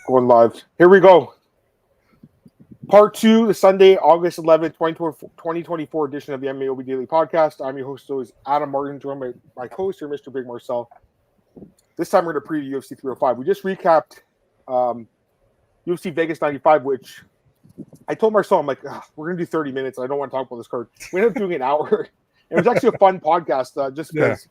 Going live. Here we go. Part 2, the Sunday, August 11th, 2024 edition of the MMAOB Daily Podcast. I'm your host, always Adam Martin, joined by my co-host here, Mr. Big Marcel. This time we're going to preview UFC 305. We just recapped UFC Vegas 95, which I told Marcel, I'm like, we're going to do 30 minutes. I don't want to talk about this card. We ended up doing an hour. It was actually a fun podcast just because,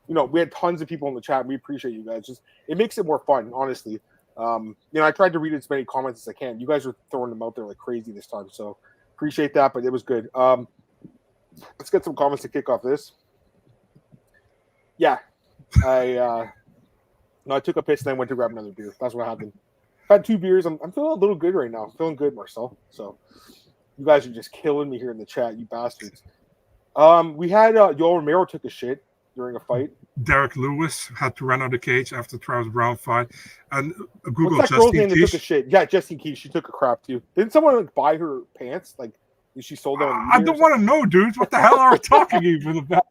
we had tons of people in the chat. We appreciate you guys. It makes it more fun, honestly. I tried to read as many comments as I can. You guys are throwing them out there like crazy this time, so appreciate that, but it was good. Let's get some comments to kick off this. Yeah. I took a piss and then went to grab another beer. That's what happened. I've had 2 beers. I'm feeling a little good right now. Feeling good, Marcel. So you guys are just killing me here in the chat, you bastards. We had Yoel Romero took a shit during a fight. Derek Lewis had to run out of the cage after Travis Brown fight. And Google What's that girl's name that took a shit? Yeah, Justine Keys. She took a crap too. Didn't someone buy her pants? Like, she sold them? I don't want to know, dude. What the hell are we talking even about?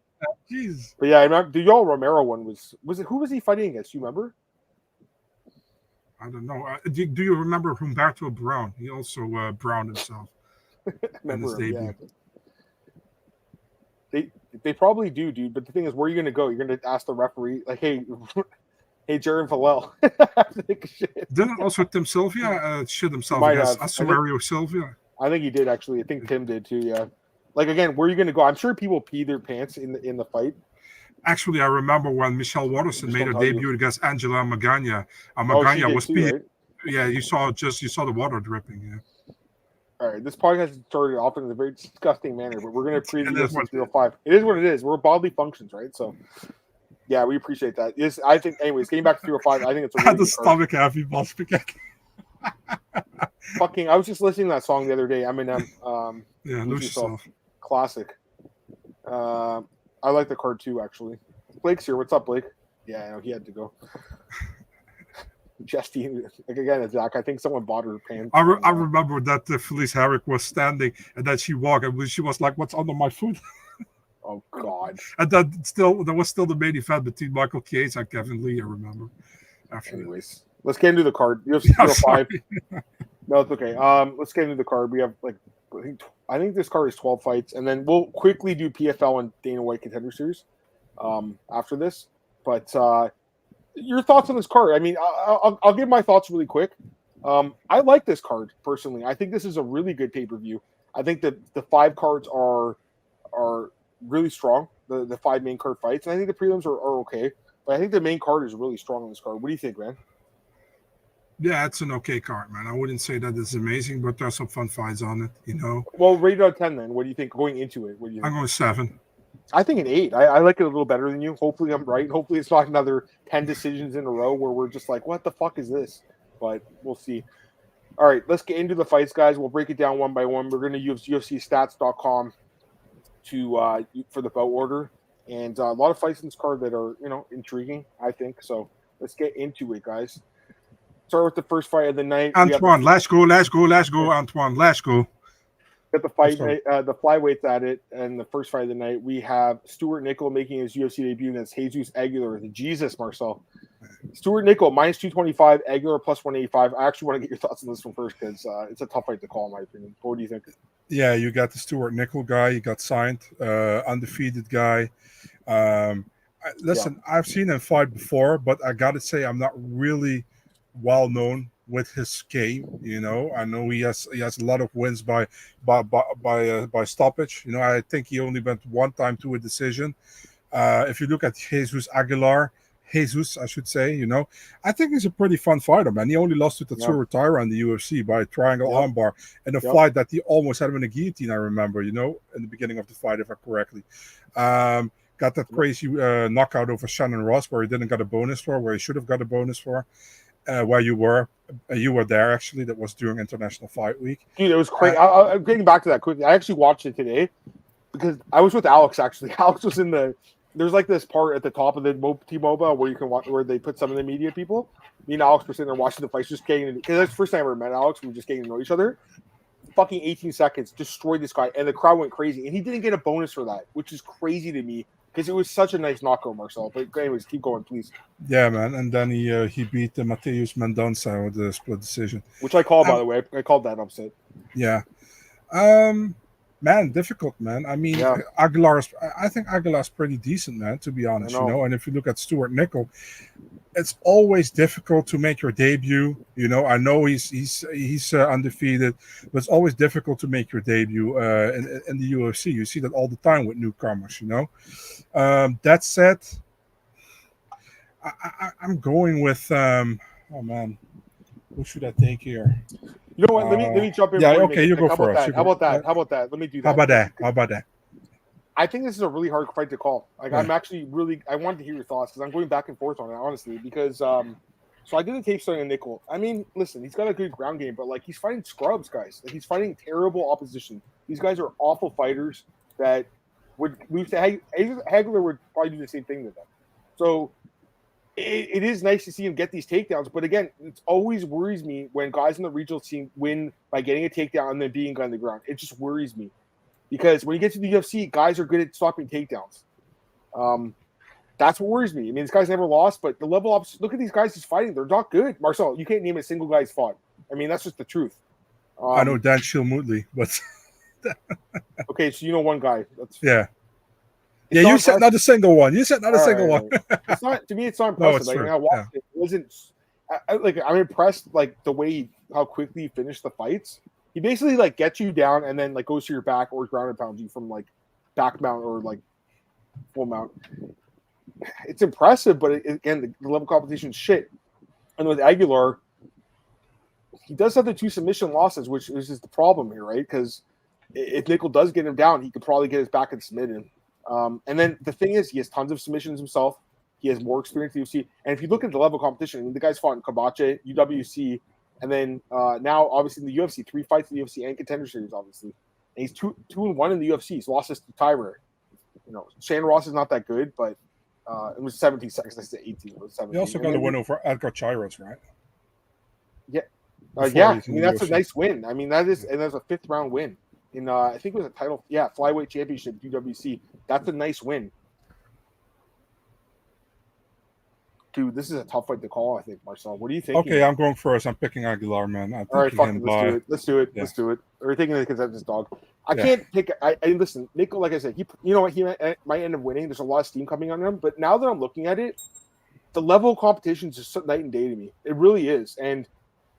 Jeez. But yeah, I remember the Yoel Romero one was it? Who was he fighting against? You remember? I don't know. Do you remember Humberto Brown? He also browned himself in his debut. Yeah. They probably do, dude. But the thing is, where are you going to go? You're going to ask the referee, like, hey, Jaron Fallel. Didn't also Tim Sylvia shit himself against Asumario Sylvia? I think he did, actually. I think Tim did, too, yeah. Like, again, where are you going to go? I'm sure people pee their pants in the fight. Actually, I remember when Michelle Watterson made her debut against Angela Magana. Magana was peeing. Right? Yeah, you saw the water dripping, yeah. All right, this podcast started off in a very disgusting manner, but we're going to preview UFC 305. It is what it is. We're bodily functions, right? So, yeah, we appreciate that. I think, anyways, getting back to 305, I think it's a really had the stomach happy, boss. Fucking, I was just listening to that song the other day, Eminem. Lose Yourself. Classic. I like the card too, actually. Blake's here. What's up, Blake? Yeah, I know he had to go. Justine, like again, Zach, I think someone bought her pants. I remember that Felice Herrick was standing and then she walked and she was like, "What's under my foot?" Oh God! And there was still the main event between Michael Chiesa and Kevin Lee. I remember. Anyways, let's get into the card. UFC 305. No, it's okay. Let's get into the card. We have I think this card is 12 fights, and then we'll quickly do PFL and Dana White Contender Series after this. But your thoughts on this card? I mean, I'll give my thoughts really quick. I like this card personally. I think this is a really good pay-per-view. I think that the 5 cards are really strong. The 5 main card fights, and I think the prelims are okay. But I think the main card is really strong on this card. What do you think, man? Yeah, it's an okay card, man. I wouldn't say that it's amazing, but there's some fun fights on it, Well, rated out of 10 then. What do you think going into it? What do you think? I'm going 7. I think an 8. I like it a little better than you. Hopefully I'm right. Hopefully it's not another 10 decisions in a row where we're just like, what the fuck is this? But we'll see. All right, let's get into the fights, guys. We'll break it down one by one. We're going to use UFCstats.com for the bout order. And a lot of fights in this card that are, intriguing, I think. So let's get into it, guys. Start with the first fight of the night. Antoine, let's go, Antoine, let's go. Got the fight, the flyweights at it, and the first fight of the night. We have Stewart Nicoll making his UFC debut against Jesus Aguilar. The Jesus, Marcel. Stewart Nicoll, minus 225, Aguilar plus 185. I actually want to get your thoughts on this one first because it's a tough fight to call, in my opinion. What do you think? Yeah, you got the Stewart Nicoll guy. You got signed, undefeated guy. Listen, I've seen him fight before, but I got to say I'm not really well known with his game. I know he has a lot of wins by stoppage. I think he only went one time to a decision. If you look at Jesus, I should say, I think he's a pretty fun fighter, man. He only lost to Tatsuro Taira in the UFC by a triangle armbar in a fight that he almost had him in a guillotine, I remember, in the beginning of the fight, if I correctly. Got that crazy knockout over Shannon Ross where he didn't get a bonus for, where he should have got a bonus for. Where you were there, actually. That was during International Fight Week. Dude, it was crazy. I'm getting back to that quickly. I actually watched it today because I was with Alex, actually. Alex was in there's like this part at the top of the T-Mobile where you can watch, where they put some of the media people. Me and Alex were sitting there watching the fights, just getting, because that's the first time I ever met Alex. We were just getting to know each other. Fucking 18 seconds, destroyed this guy, and the crowd went crazy. And he didn't get a bonus for that, which is crazy to me. because it was such a nice knockout, Marcel. But anyways, keep going, please. Yeah, man. And then he beat Mateusz Mendonça with the split decision. Which I called, by the way. I called that upset. Yeah. Man, difficult, man. I mean, Yeah. I think Aguilar's pretty decent, man, to be honest, And if you look at Stewart Nicoll, it's always difficult to make your debut. I know he's undefeated, but it's always difficult to make your debut in the UFC. You see that all the time with newcomers, That said, I'm going with oh man, who should I take here? You know what? Let me jump in. Yeah, okay, you go first. How about that? Let me do that. How about that? I think this is a really hard fight to call. Like, I'm actually I wanted to hear your thoughts because I'm going back and forth on it, honestly. Because so I did a tape study on Nicoll. I mean, listen, he's got a good ground game, but like he's fighting scrubs, guys. Like he's fighting terrible opposition. These guys are awful fighters that would lose to Aguilar would probably do the same thing to them. So it is nice to see him get these takedowns, but again, it always worries me when guys in the regional team win by getting a takedown and then being on the ground. It just worries me because when you get to the UFC, guys are good at stopping takedowns. That's what worries me. I mean, this guy's never lost, but the level up. Look at these guys he's fighting; they're not good. Marcel, you can't name a single guy he's fought. I mean, that's just the truth. I know Dan Shilmutli, but okay, so you know one guy. Yeah, you said not a single one. You said not a single one. It's not, to me, it's not impressive. No, it's I watched it. It wasn't I'm impressed how quickly he finished the fights. He basically gets you down and then goes to your back or ground and pounds you from back mount or full mount. It's impressive, but again, the level competition is shit. And with Aguilar, he does have the 2 submission losses, which is just the problem here, right? Because if Nicoll does get him down, he could probably get his back and submit him. And then the thing is, he has tons of submissions himself. He has more experience in the UFC. And if you look at the level of competition, I mean, the guy's fought in Kabache, UWC, and then now, obviously, in the UFC, 3 fights in the UFC and Contender Series, obviously. And he's 2-1 in the UFC. He's lost this to Tyra. Shane Ross is not that good, but it was 17 seconds. I said 18. It was 17. He also got a win over Edgar Chairos, right? Yeah. I mean, that's a nice win. I mean, that is, and that's a 5th round win. In I think it was a title, flyweight championship, UWC. That's a nice win. Dude, this is a tough fight to call, I think, Marcel. What do you think? Okay, I'm going first. I'm picking Aguilar, man. All right, fuck it. Let's do it. Yeah. Let's do it. We're taking the consensus dog. I can't pick. I listen, Nicoll, like I said, he might end up winning. There's a lot of steam coming on him. But now that I'm looking at it, the level of competition is just night and day to me. It really is. And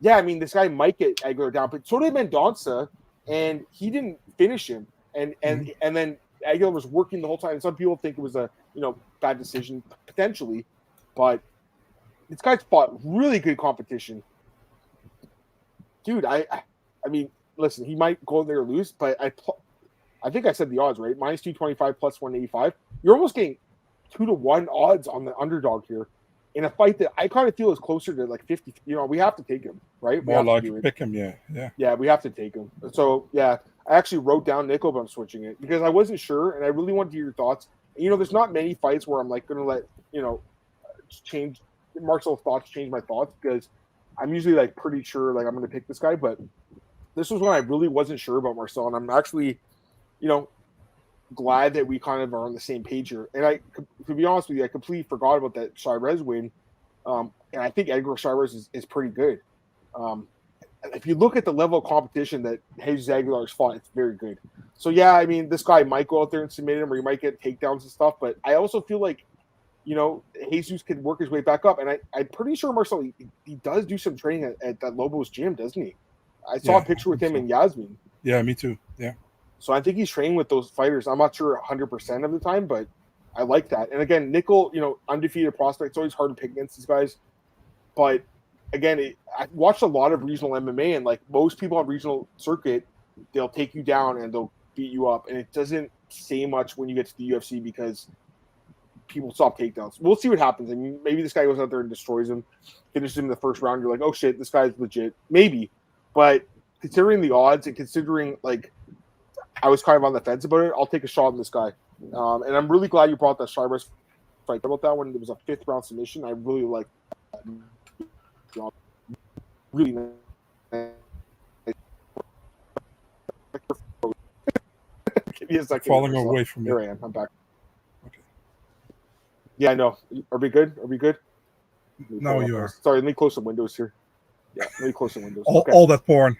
yeah, I mean, this guy might get Aguilar down, but so did Mendonça, and he didn't finish him. And then Aguilar was working the whole time. And some people think it was a bad decision potentially. But this guy's fought really good competition. Dude, I mean, listen, he might go there or lose, but I think I said the odds, right? Minus 225 plus 185. You're almost getting 2-1 odds on the underdog here in a fight that I kind of feel is closer to 50. We have to take him, right? More like pick him, yeah. Yeah, we have to take him. So, yeah, I actually wrote down Nicoll, but I'm switching it because I wasn't sure, and I really wanted to hear your thoughts. There's not many fights where I'm going to let, change Marcel's thoughts, change my thoughts because I'm usually pretty sure I'm going to pick this guy, but this was when I really wasn't sure about Marcel, and I'm actually, glad that we kind of are on the same page here. And to be honest with you, I completely forgot about that Shirez win, and I think Edgar Shirez is pretty good. If you look at the level of competition that Jesus Aguilar's fought, it's very good. So yeah, I mean, this guy might go out there and submit him, or he might get takedowns and stuff, but I also feel like Jesus could work his way back up. And I'm pretty sure, Marcel, he does do some training at that Lobos gym, doesn't he? I saw a picture with him and Yasmin. Yeah, me too. Yeah. So I think he's training with those fighters. I'm not sure 100% of the time, but I like that. And again, Nicoll, undefeated prospect. It's always hard to pick against these guys. But again, I watched a lot of regional MMA, and most people on regional circuit, they'll take you down and they'll beat you up. And it doesn't say much when you get to the UFC because people stop takedowns. We'll see what happens. I mean, maybe this guy goes out there and destroys him, finishes him in the first round. You're like, oh shit, this guy's legit. Maybe. But considering the odds and considering I was kind of on the fence about it, I'll take a shot on this guy. And I'm really glad you brought that Shirez fight about that one. It was a 5th round submission. I really like that. Really nice. Give me a second. Falling away from me. Here I am. I'm back. Okay. Yeah, I know. Are we good? Are we good? No, you are. Sorry, let me close some windows here. Yeah, let me close some windows. All that porn.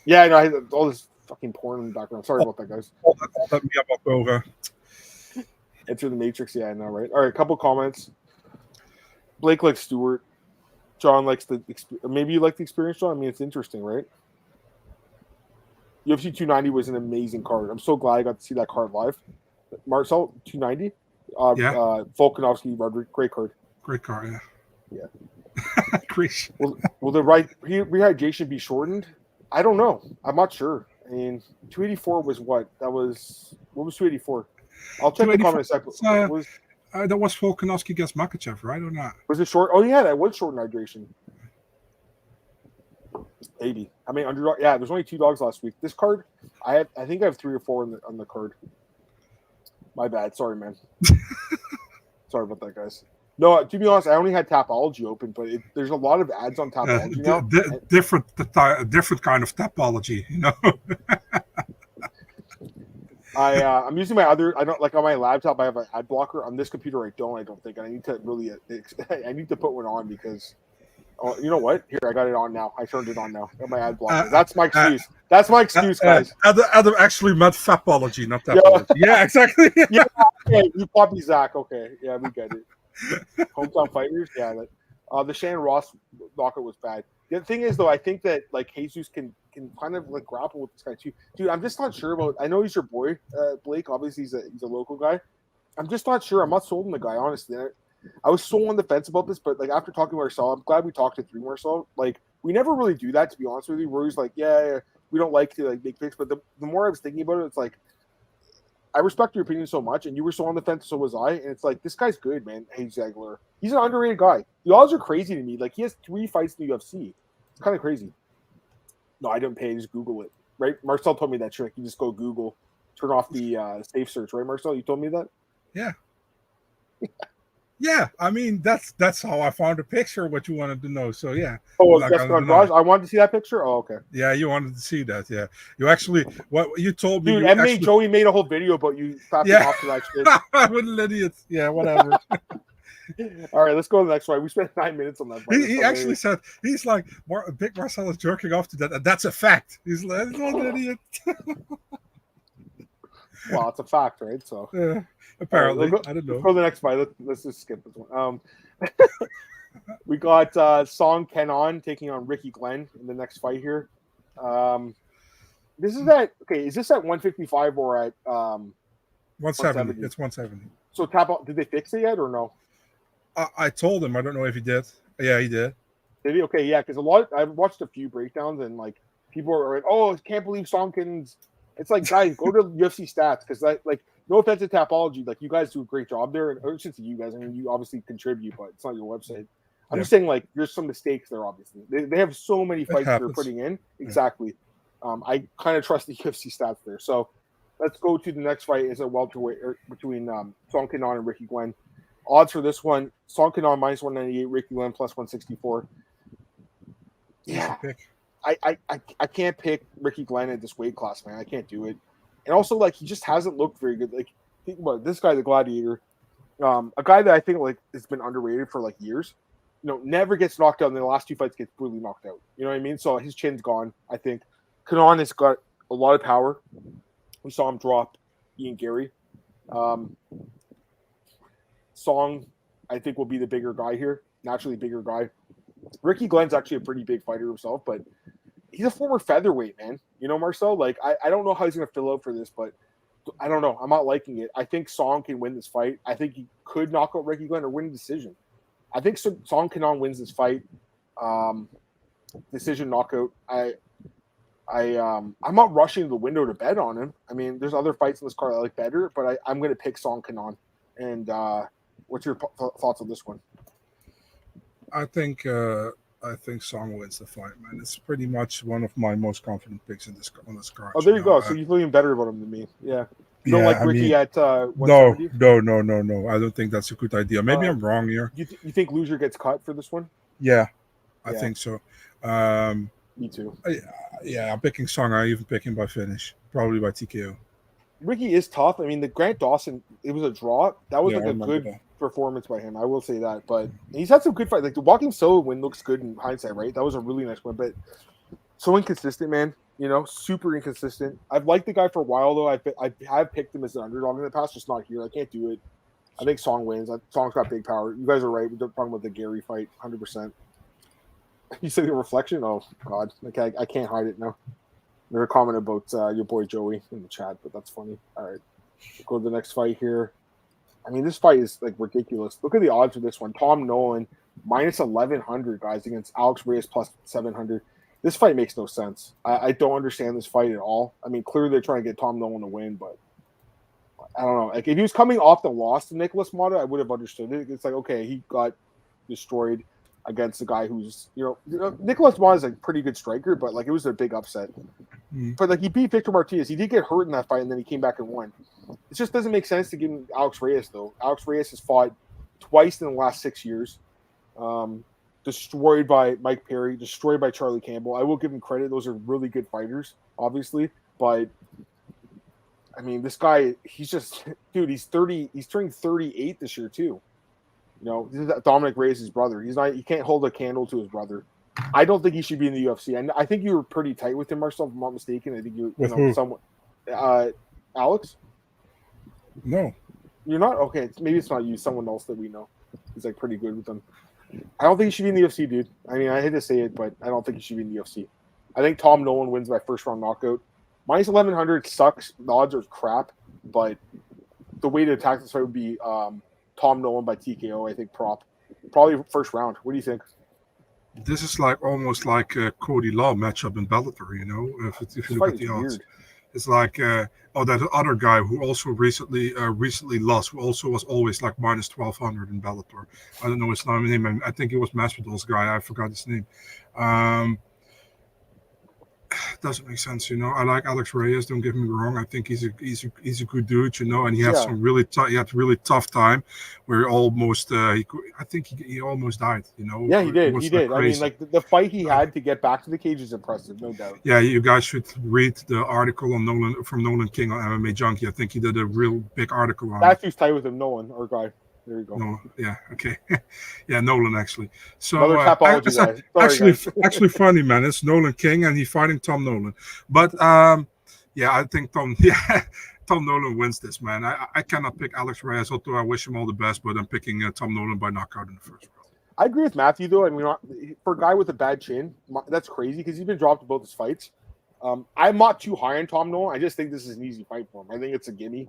Yeah, I know. I have all this fucking porn in the background. Sorry about that, guys. All that Miyamoto. Enter the Matrix. Yeah, I know, right? All right, a couple comments. Blake likes Stewart. John likes maybe you like the experience, John. I mean, it's interesting, right? UFC 290 was an amazing card. I'm so glad I got to see that card live. Marcel 290. Volkanovski, Roderick, great card. Great card, yeah. Great. Will the rehydration be shortened? I don't know. I'm not sure. I mean, 284 was what? What was 284? I'll check the comment second. That was Volkanovski against Makhachev, right, or not? Was it short? Oh yeah, that was short in hydration. Maybe. I mean, underdog. Yeah, there's only 2 dogs last week. This card, I think I have 3 or 4 on the card. My bad. Sorry, man. Sorry about that, guys. No, to be honest, I only had Tapology open, but there's a lot of ads on Tapology now. Different kind of Tapology, you know. I'm using my other. I don't like on my laptop. I have an ad blocker. On this computer, I don't think. I need to really. I need to put one on because. Oh, you know what? Here, I got it on now. I turned it on now. I got my ad blocker. That's my excuse. That's my excuse, guys. Adam actually meant Fapology, not Tapology. Yeah, exactly. Yeah, okay. You copy Zach. Okay, yeah, we get it. Hometown Fighters. Yeah, the Shannon Ross knockout was bad. The thing is, though, I think that like Jesus can kind of like grapple with this guy too. Dude, I'm just not sure about. I know he's your boy, Blake. Obviously, he's a local guy. I'm just not sure. I'm not sold on the guy, honestly. I was so on the fence about this, but like after talking to Marcel, I'm glad we talked it through, Marcel. Like we never really do that, to be honest with you. We're always like, yeah, we don't like to like make picks. But the more I was thinking about it, it's like I respect your opinion so much, and you were so on the fence, so was I. And it's like this guy's good, man. Hey, Aguilar. He's an underrated guy. The odds are crazy to me. Like he has 3 fights in the UFC. It's kind of crazy. No, I didn't pay. I just Google it. Right? Marcel told me that trick. You just go Google, turn off the safe search. Right, Marcel? You told me that. Yeah. Yeah, I mean that's how I found the picture. What you wanted to know, so yeah. Oh, that's not Raj. I wanted to see that picture. Oh, okay. Yeah, you wanted to see that. Yeah, you actually what you told me. Dude, MMA Joey made a whole video about you tapping off to that shit. What an idiot. Yeah, whatever. All right, let's go to the next fight. We spent 9 minutes on that. He actually said he's like Big Marcel is jerking off to that, and that's a fact. He's like, what an idiot. Well, it's a fact, right? So yeah. Apparently, I don't know. For the next fight, let's just skip this one. We got Kenan taking on Ricky Glenn in the next fight here. This is at Is this at 155 or at 170? It's 170. So did they fix it yet or no? I told him. I don't know if he did. Yeah, he did. Did he? Okay, yeah. Because I've watched a few breakdowns and like people are like, "Oh, I can't believe Kenan's." It's like, guys, go to UFC stats because like. No offense to Tapology, like you guys do a great job there, and I shouldn't say you guys. I mean, you obviously contribute, but it's not your website. I'm just saying, like, there's some mistakes there. Obviously, they have so many fights they're putting in. Exactly. I kind of trust the UFC stats there. So let's go to the next fight. Is a welterweight between Kenan and Ricky Glenn. Odds for this one: Kenan minus 198, Ricky Glenn plus 164. Yeah, I can't pick Ricky Glenn at this weight class, man. I can't do it. And also, like, he just hasn't looked very good. Like, think about it. This guy, the Gladiator, a guy that I think, like, has been underrated for, like, years. You know, never gets knocked out. In the last 2 fights, gets brutally knocked out. You know what I mean? So his chin's gone, I think. Kenan has got a lot of power. We saw him drop Ian Gary. Song, I think, will be the bigger guy here. Naturally bigger guy. Ricky Glenn's actually a pretty big fighter himself, but he's a former featherweight, man. You know, Marcel? Like, I don't know how he's going to fill out for this, but I don't know. I'm not liking it. I think Song can win this fight. I think he could knock out Ricky Glenn or win a decision. I think Song Kenan wins this fight. Decision knockout. I'm not rushing the window to bet on him. I mean, there's other fights in this card I like better, but I'm going to pick Song Kenan. And what's your thoughts on this one? I think Song wins the fight, man. It's pretty much one of my most confident picks on this card. Oh, there you go. So you feel even better about him than me. Yeah. You don't like Ricky at 170? No. I don't think that's a good idea. Maybe I'm wrong here. You think loser gets cut for this one? Yeah, I think so. Me too. I'm picking Song. I even pick him by finish, probably by TKO. Ricky is tough. I mean, the Grant Dawson, it was a draw. That was like a good performance by him. I will say that. But he's had some good fights. Like the walking solo win looks good in hindsight, right? That was a really nice win, but so inconsistent, man. Super inconsistent. I've liked the guy for a while though. I have picked him as an underdog in the past, just not here. I can't do it. I think Song wins. Song's got big power. You guys are right. We're talking about the Gary fight, 100%. You said the reflection? Oh God, okay, I can't hide it now. There's a comment about your boy Joey in the chat, but that's funny. All right, go to the next fight here. I mean, this fight is like ridiculous. Look at the odds for this one. Tom Nolan minus 1,100 guys against Alex Reyes plus 700. This fight makes no sense. I don't understand this fight at all. I mean, clearly they're trying to get Tom Nolan to win, but I don't know. Like if he was coming off the loss to Nicolas Mata, I would have understood it. It's like, okay, he got destroyed against a guy who's, Nicolas Mata is a pretty good striker, but like it was a big upset. But like he beat Victor Martinez. He did get hurt in that fight, and then he came back and won. It just doesn't make sense to give him Alex Reyes though. Alex Reyes has fought twice in the last 6 years. Destroyed by Mike Perry, destroyed by Charlie Campbell. I will give him credit; those are really good fighters, obviously. But I mean, this guy, he's just, dude. He's 30. He's turning 38 this year too. This is Dominic Reyes' brother. He can't hold a candle to his brother. I don't think he should be in the UFC. And I think you were pretty tight with him, Marcel, if I'm not mistaken. I think you who? Somewhat. Alex? No. You're not? Okay, maybe it's not you. Someone else that we know. He's like pretty good with them. I don't think he should be in the UFC, dude. I mean, I hate to say it, but I don't think he should be in the UFC. I think Tom Nolan wins by first round knockout. Minus 1,100 sucks. The odds are crap, but the way to attack this fight would be Tom Nolan by TKO, I think, probably first round. What do you think? This is like almost like a Cody Law matchup in Valter, if you look at the odds. It's like that other guy who also recently lost, who also was always like minus 1,200 in Bellator. I don't know his name. I think it was Masvidal's guy. I forgot his name. Doesn't make sense, I like Alex Reyes. Don't get me wrong. I think he's a good dude, and he had some really tough time where he almost I think he almost died. Yeah, he did. He did. I mean, like the fight he had to get back to the cage is impressive, no doubt. Yeah, you guys should read the article on Nolan King on MMA Junkie. I think he did a real big article on. Matthew's tight with him, Nolan, our guy. There you go. No, yeah, okay. Yeah, Nolan actually. So actually funny, man. It's Nolan King and he's fighting Tom Nolan. But I think Tom Nolan wins this, man. I cannot pick Alex Reyes, although I wish him all the best, but I'm picking Tom Nolan by knockout in the first round. I agree with Matthew though. I mean, for a guy with a bad chin, that's crazy because he's been dropped in both his fights. I'm not too high on Tom Nolan. I just think this is an easy fight for him. I think it's a gimme.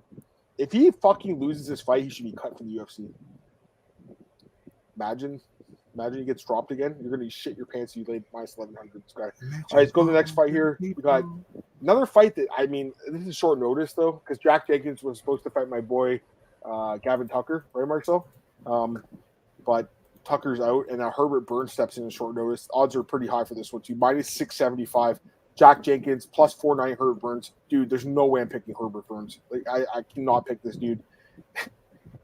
If he fucking loses this fight, he should be cut from the UFC. Imagine he gets dropped again. You're going to shit your pants if you laid minus 1,100 this guy. All right, let's go to the next fight here. We got another fight that, I mean, this is short notice, though, because Jack Jenkins was supposed to fight my boy Gavin Tucker, right, Marcel? But Tucker's out, and now Herbert Burns steps in short notice. Odds are pretty high for this one, too. Minus 675. Jack Jenkins, plus 490 Herbert Burns. Dude, there's no way I'm picking Herbert Burns. Like, I cannot pick this dude.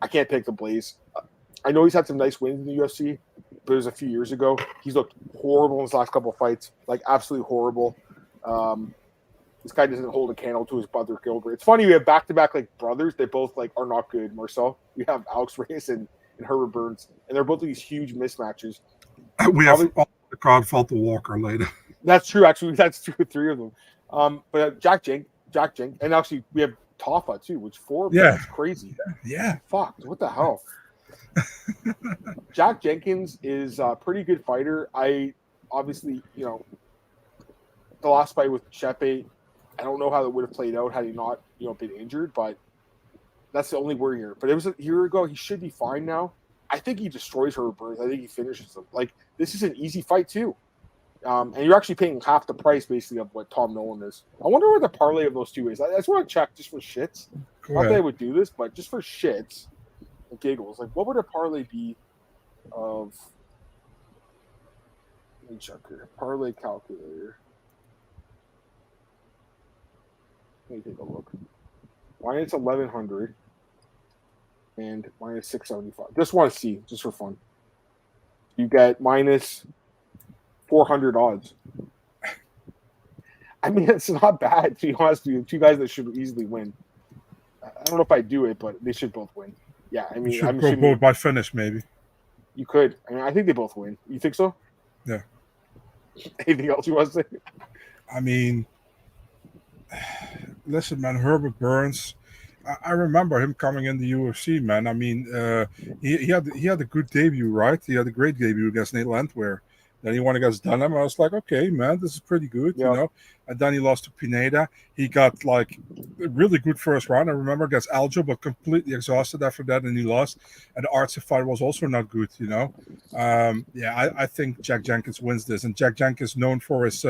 I can't pick the Blaze. I know he's had some nice wins in the UFC, but it was a few years ago. He's looked horrible in his last couple of fights. Like, absolutely horrible. This guy doesn't hold a candle to his brother Gilbert. It's funny, we have back-to-back, like, brothers that both, like, are not good, Marcel. We have Alex Reyes and Herbert Burns, and they're both these huge mismatches. We have the card Valter Walker later. That's true, actually. That's 2 or 3 of them. But Jack Jenk, and actually we have Tafa too, which 4 of them is crazy. Yeah. Fuck, what the hell? Jack Jenkins is a pretty good fighter. I obviously, the last fight with Chepe, I don't know how that would have played out had he not, been injured, but that's the only word here. But it was a year ago. He should be fine now. I think he destroys Herbert Burns. I think he finishes him. Like, this is an easy fight too. And you're actually paying half the price, basically, of what Tom Nolan is. I wonder where the parlay of those two is. I just want to check just for shits. Not that I would do this, but just for shits and giggles. Like, what would a parlay be of... Let me check here. Parlay calculator. Let me take a look. Minus 1,100 and minus 675. Just want to see, just for fun. You get minus 400 odds. I mean, it's not bad, to be honest with you. 2 guys that should easily win. I don't know if I do it, but they should both win. Yeah, I We mean, should I'm go assuming both by finish, maybe. you could. I mean, I think they both win. You think so? Yeah. Anything else you want to say? I mean, listen, man, Herbert Burns. I remember him coming in the UFC, man. I mean, he had a good debut, right? He had a great debut against Nate Landwehr. Then he won against Dunham. I was like, okay, man, this is pretty good, Yeah. you know. And then he lost to Pineda. He got like a really good first round. I remember against Aljo, but completely exhausted after that, and he lost. And the Arts fight was also not good, you know. I think Jack Jenkins wins this, and Jack Jenkins known for his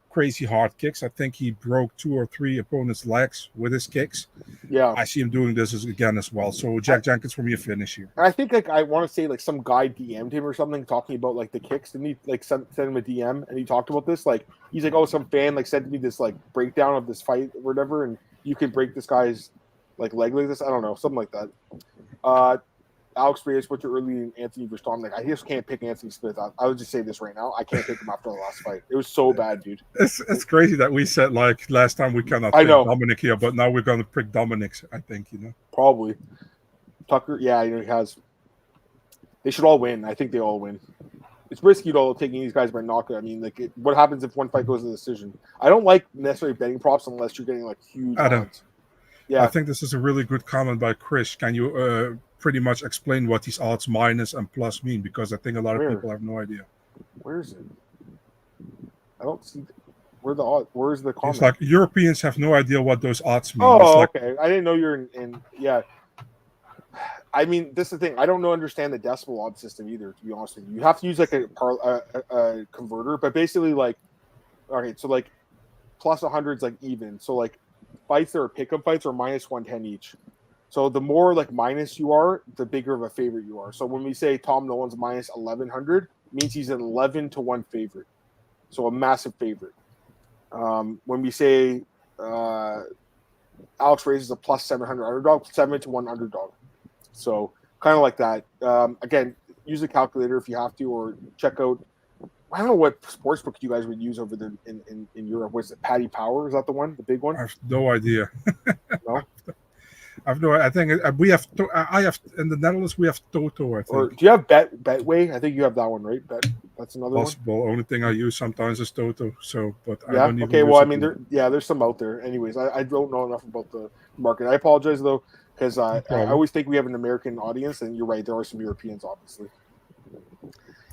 crazy hard kicks. I think he broke 2 or 3 opponents' legs with his kicks. Yeah. I see him doing this again as well. So Jack Jenkins for me a finish here. I think like I want to say like some guy DM'd him or something talking about like the kicks. Didn't he like send him a DM and he talked about this? Like he's like, oh, some fan like sent me this like breakdown of this fight or whatever, and you can break this guy's like leg like this. I don't know, something like that. Alex Reyes, what's your early Anthony versus Tom? Like I just can't pick Anthony Smith. I would just say this right now. I can't pick him after the last fight. It was so bad, dude. It's crazy that we said like last time we cannot pick Dominic here, but now we're going to pick Dominic. I think probably Tucker. Yeah, he has. They should all win. I think they all win. It's risky though taking these guys by knockout. I mean, like what happens if one fight goes to decision? I don't like necessarily betting props unless you're getting like huge odds. Yeah, I think this is a really good comment by Chris. Can you pretty much explain what these odds minus and plus mean? Because I think a lot of people have no idea. Where is it? I don't see where the odds. Where's the comment? It's like Europeans have no idea what those odds mean. Oh, like, okay. I didn't know you're in. Yeah. I mean, this is the thing. I don't understand the decimal odd system either. To be honest with you, you have to use like a converter. But basically, like, all right, so like plus 100 is like even. So like fights that are pick'em fights are minus 110 each. So the more like minus you are, the bigger of a favorite you are. So when we say Tom Nolan's minus 1100, means he's an 11-1 favorite. So a massive favorite. When we say Alex Reyes is a plus 700 underdog, 7-1 underdog. So kind of like that. Again, use a calculator if you have to, or check out. I don't know what sportsbook you guys would use over there in Europe. Was it Paddy Power? Is that the one, the big one? I have no idea. No. I have no. I think we have. I have in the Netherlands. We have Toto. I think. Or do you have Betway? I think you have that one, right? That's another possible. one. Only thing I use sometimes is Toto. So, but yeah. I don't even Okay. Well, I mean, there's some out there. Anyways, I don't know enough about the market. I apologize though, because I always think we have an American audience, and you're right. There are some Europeans, obviously.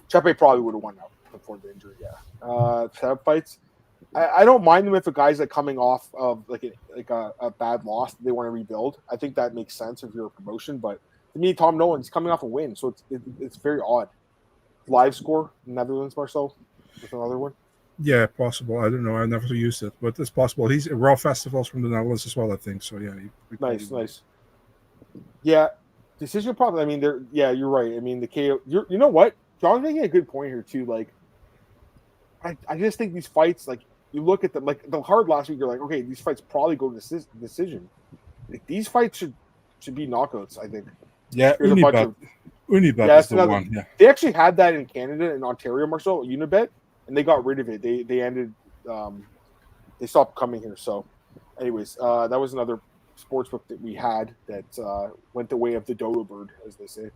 Chepe probably would have won out before the injury. Yeah. Setup fights. I don't mind them if a guy's like coming off of like a bad loss, they want to rebuild. I think that makes sense if you're a promotion. But to me, Tom Nolan's coming off a win, so it's very odd. Live score, Netherlands, Marcel, with another one. Yeah, possible. I don't know. I never used it, but it's possible. He's Raw Festivals from the Netherlands as well, I think. So yeah, nice. Yeah, decision probably. I mean, you're right. I mean, the KO. You know what? John's making a good point here too. Like, I just think these fights, like. You look at them like the hard last week. You're like, okay, these fights probably go to decision. Like, these fights should be knockouts. I think. Yeah, Unibet is the one. Yeah, they actually had that in Canada and Ontario, Marcel, Unibet, and they got rid of it. They ended. They stopped coming here. So, anyways, that was another sportsbook that we had that went the way of the dodo bird, as they say.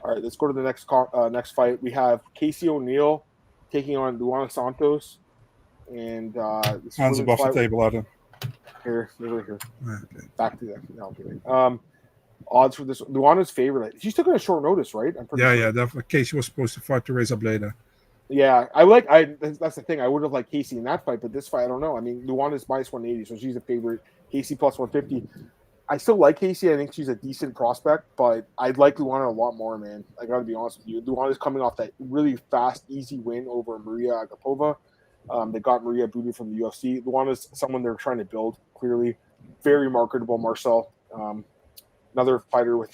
All right, let's go to the next fight. We have Casey O'Neill taking on Luana Santos. And hands above the table, Adam. Here. Okay. Back to that. No, kidding. Odds for this. Luana's favorite. She's took it at short notice, right? I'm pretty sure. Yeah, definitely. Casey was supposed to fight Teresa Bleda. Yeah, that's the thing. I would have liked Casey in that fight, but this fight, I don't know. I mean, Luana's minus 180, so she's a favorite. Casey plus 150. I still like Casey. I think she's a decent prospect, but I'd like Luana a lot more, man. I got to be honest with you. Luana's coming off that really fast, easy win over Maria Agapova. They got Maria booted from the UFC. Luana's someone they're trying to build, clearly. Very marketable, Marcel. Another fighter with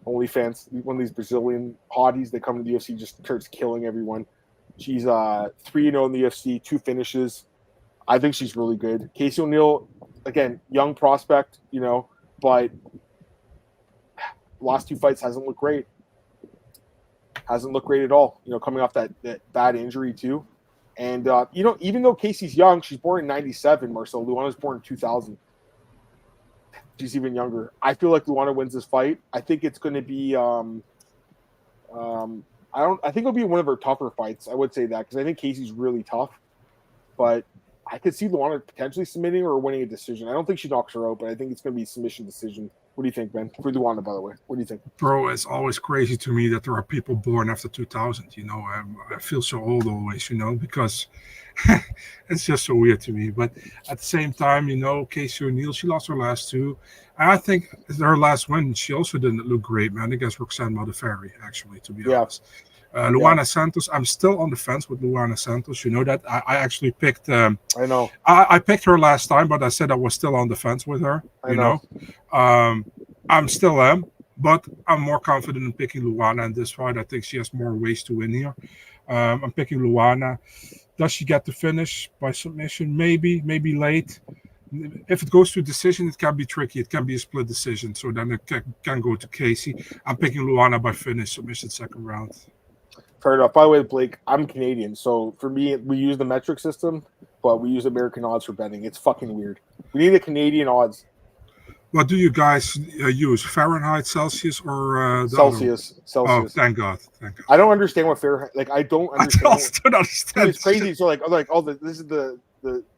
OnlyFans. One of these Brazilian hotties that come to the UFC, just starts killing everyone. She's 3-0 in the UFC, 2 finishes. I think she's really good. Casey O'Neill, again, young prospect, but last 2 fights hasn't looked great. Hasn't looked great at all. Coming off that bad injury too. And, even though Casey's young, she's born in 97, Marcel. Luana's born in 2000. She's even younger. I feel like Luana wins this fight. I think it's going to be. I think it'll be one of her tougher fights. I would say that because I think Casey's really tough, but I could see Luana potentially submitting or winning a decision. I don't think she knocks her out, but I think it's going to be a submission decision. What do you think, Ben? For Luana, by the way, what do you think? Bro, it's always crazy to me that there are people born after 2000. I feel so old always, because it's just so weird to me. But at the same time, Casey O'Neill, she lost her last two. And I think her last win, she also didn't look great, man, against Roxanne Modafferi, actually, to be honest. Luana Santos, I'm still on the fence with Luana Santos. You know that? I actually picked... I know. I picked her last time, but I said I was still on the fence with her. I know. I'm still am, but I'm more confident in picking Luana in this fight. I think she has more ways to win here. I'm picking Luana. Does she get the finish by submission? Maybe late. If it goes to decision, it can be tricky. It can be a split decision, so then it can go to Casey. I'm picking Luana by finish, submission second round. Fair enough. By the way, Blake, I'm Canadian, so for me, we use the metric system, but we use American odds for betting. It's fucking weird. We need the Canadian odds. What do you guys use? Fahrenheit, Celsius, or Celsius? Oh, thank God! I don't understand what Fahrenheit. Like, I don't understand. I also don't understand. It's crazy. So, like, this is the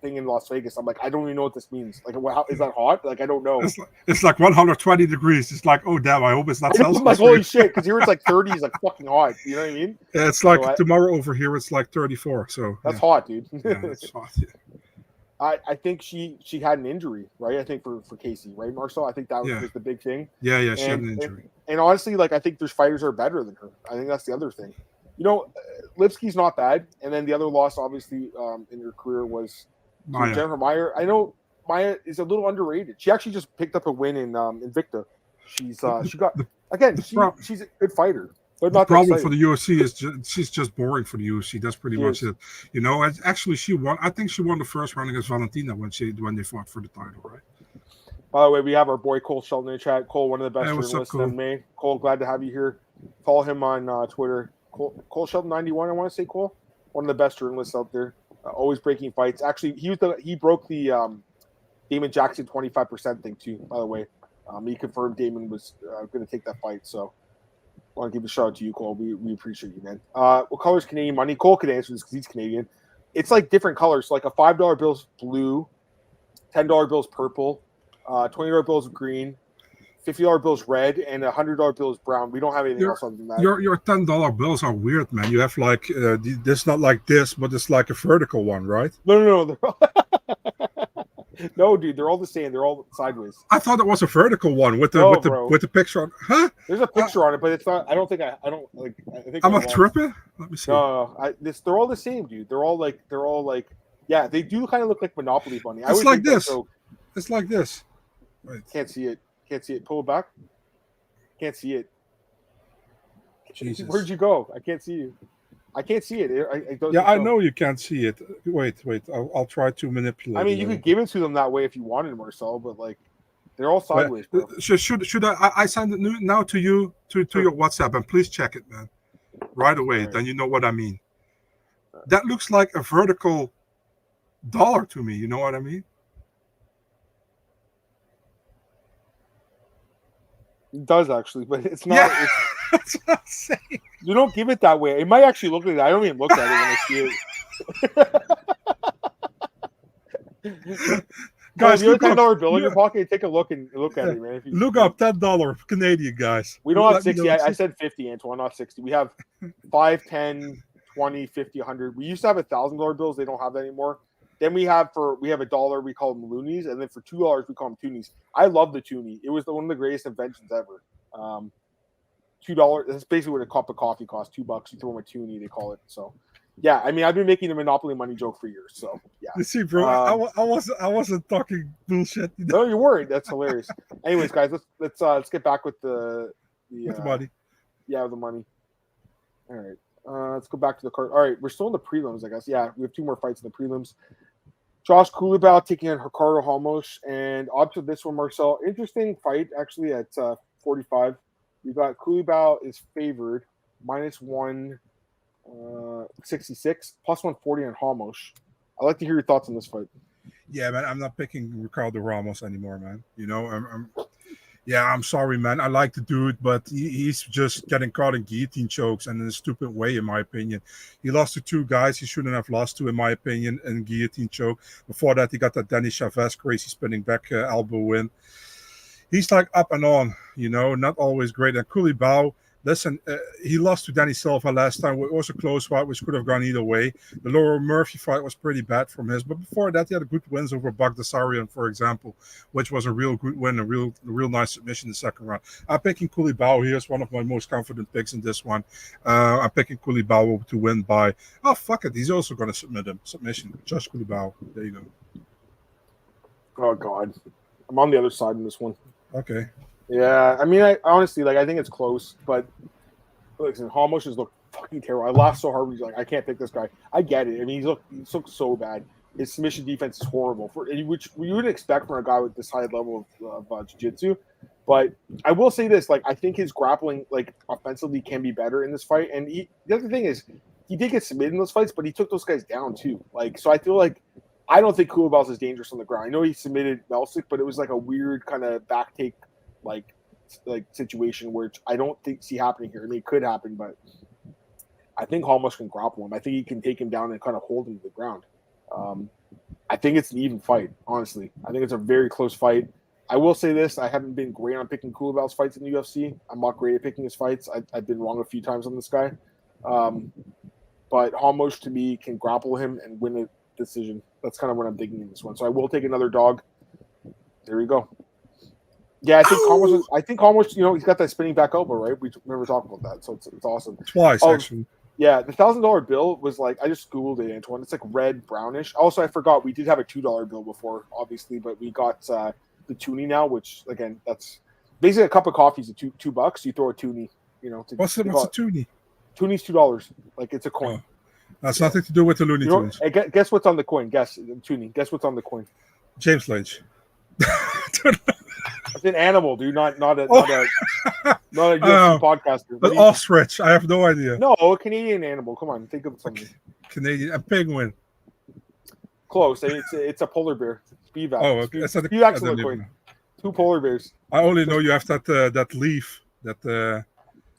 thing in Las Vegas. I'm like, I don't even know what this means. Like, how, is that hot? Like, I don't know. It's like 120 degrees. It's like, oh damn! I hope it's not Celsius. I'm like, holy shit! Because here it's like 30 is like fucking hot. You know what I mean? Yeah, it's like tomorrow over here. It's like 34. So that's hot, dude. Yeah, it's hot. Yeah. I think she had an injury, right? I think for Casey, right, Marcel? I think that was the big thing. Yeah, she had an injury. And honestly, like, I think there's fighters that are better than her. I think that's the other thing. Lipsky's not bad, and then the other loss, obviously, in her career was Jennifer Meyer. I know Maya is a little underrated. She actually just picked up a win in Invicta. She's she's a good fighter. But the problem for the UFC is she's just boring for the UFC. That's pretty much it. Actually, she won. I think she won the first round against Valentina when they fought for the title, right? By the way, we have our boy Cole Shelton in the chat. Cole, one of the best journalists in MMA. Cole, glad to have you here. Follow him on Twitter. Cole Shelton 91. I want to say Cole, one of the best journalists out there. Always breaking fights. Actually, he broke the Damon Jackson 25% thing too. By the way, he confirmed Damon was going to take that fight. So. I want to give a shout out to you, Cole. We appreciate you, man. What color is Canadian money? Cole can answer this because he's Canadian. It's like different colors. So like a $5 bill's blue, $10 bill's purple, $20 bill's green, $50 bill's red, and a $100 bill is brown. We don't have anything else other than that. Your $10 bills are weird, man. You have like this, not like this, but it's like a vertical one, right? No. No, dude, they're all the same. They're all sideways. I thought it was a vertical one with the picture on. Huh? There's a picture on it, but it's not. I don't think. I think. I'm not tripping. Let me see. No. They're all the same, dude. They're all like. Yeah, they do kind of look like Monopoly money. It's like this. It's like this. Right. Can't see it. Pull it back. Can't see it. Jesus. Where'd you go? I can't see you. I can't see it. I know you can't see it. Wait. I'll try to manipulate. I mean, you could give it to them that way if you wanted, Marcel, but like they're all sideways. Bro. Should I send it now to you to your WhatsApp, and please check it, man, right away. Right. Then you know what I mean. That looks like a vertical dollar to me. You know what I mean? It does actually, but it's not. Yeah. That's what I'm saying. You don't give it that way. It might actually look like that. I don't even look at it when I see it. Guys, you have a $10 bill in your pocket. Take a look and look at it, man. Look up $10 Canadian, guys. We don't have 60. I said 50, Antoine, not 60. We have 5, 10, 20, 50, 100. We used to have $1,000 bills. They don't have that anymore. Then we have $1, we call them loonies, and then for $2 we call them toonies. I love the toonie. It was one of the greatest inventions ever. $2. That's basically what a cup of coffee costs. $2. You throw them a toonie, they call it. So, yeah. I mean, I've been making the Monopoly money joke for years. So, yeah. You see, bro, I wasn't talking bullshit. No, you weren't. That's hilarious. Anyways, guys, let's get back with the money. Yeah, with the money. All right. Let's go back to the card. All right, we're still in the prelims, I guess. Yeah, we have 2 more fights in the prelims. Josh Culibao taking on Ricardo Ramos, and up to this one, Marcel. Interesting fight actually at 45. You got Culibao is favored minus 166 plus 140 on Ramos. I'd like to hear your thoughts on this fight. Yeah, man, I'm not picking Ricardo Ramos anymore, man. I'm sorry, man. I like the dude, but he's just getting caught in guillotine chokes and in a stupid way, in my opinion. He lost to two guys he shouldn't have lost to, in my opinion, in guillotine choke. Before that, he got that Danny Chavez crazy spinning back elbow win. He's like up and on, not always great. And Culibao, listen, he lost to Danny Silva last time. It was a close fight, which could have gone either way. The Laura Murphy fight was pretty bad from his. But before that, he had good wins over Bagdasarian, for example, which was a real good win, a real nice submission in the second round. I'm picking Culibao here as one of my most confident picks in this one. I'm picking Culibao to win by, oh, fuck it. He's also going to submit him. Submission. Josh Culibao. There you go. Oh, God. I'm on the other side in this one. Okay. Yeah, I mean, I honestly, I think it's close, but listen, Ramos has looked fucking terrible. I laughed so hard. He's like, I can't pick this guy. I get it. I mean, he's looked so bad. His submission defense is horrible, which you wouldn't expect from a guy with this high level of jiu-jitsu. But I will say this, I think his grappling, offensively can be better in this fight. And the other thing is, he did get submitted in those fights, but he took those guys down too. So I feel like I don't think Culibao's is dangerous on the ground. I know he submitted Melsick, but it was a weird kind of back take, situation where I don't see happening here. I mean, it could happen, but I think Ramos can grapple him. I think he can take him down and kind of hold him to the ground. I think it's an even fight, honestly. I think it's a very close fight. I will say this. I haven't been great on picking Culibao's fights in the UFC. I'm not great at picking his fights. I've been wrong a few times on this guy. But Ramos, to me, can grapple him and win a decision. That's kind of what I'm thinking in this one. So I will take another dog. There you go. Yeah, I think Ramos, he's got that spinning back elbow, right? We never talked about that, so it's awesome. Twice, actually. Yeah, the $1,000 bill was I just Googled it, Antoine. It's red brownish. Also, I forgot we did have a $2 bill before, obviously, but we got the toonie now, which again, that's basically a cup of coffee is $2. You throw a toonie, What's a toonie? Toonie's $2. It's a coin. That's nothing to do with the Looney Tunes. Hey, guess what's on the coin? Guess toonie. Guess what's on the coin? James Lynch. It's an animal, dude, not a UFC podcaster. But ostrich, I have no idea. No, a Canadian animal. Come on, think of something. Canadian, a penguin. Close. It's a polar bear. Spivak. Oh, okay. Spivak's on the coin. 2 polar bears. I only know you have that leaf.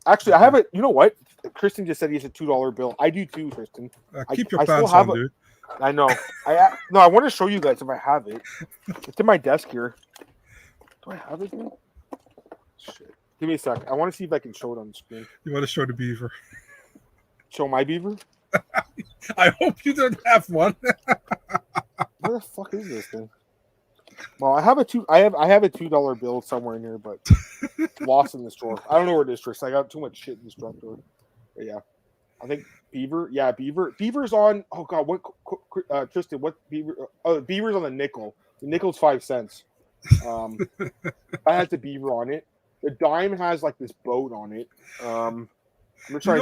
Actually, I have it. You know what? Tristan just said he has a $2 bill. I do too, Tristan. Keep your pants on, dude. I know. I want to show you guys if I have it. It's in my desk here. Do I have it here? Shit. Give me a sec. I want to see if I can show it on the screen. You want to show the beaver? Show my beaver? I hope you don't have one. Where the fuck is this thing? Well, I have a $2 bill somewhere in here, but it's lost in this drawer. I don't know where it is, Tristan. I got too much shit in this drawer. But yeah, I think beaver. Yeah, beaver. Beaver's on. Oh god, what? Tristan, what beaver? Oh, beaver's on the nickel. The nickel's 5 cents. I had the beaver on it. The dime has this boat on it. I'm gonna try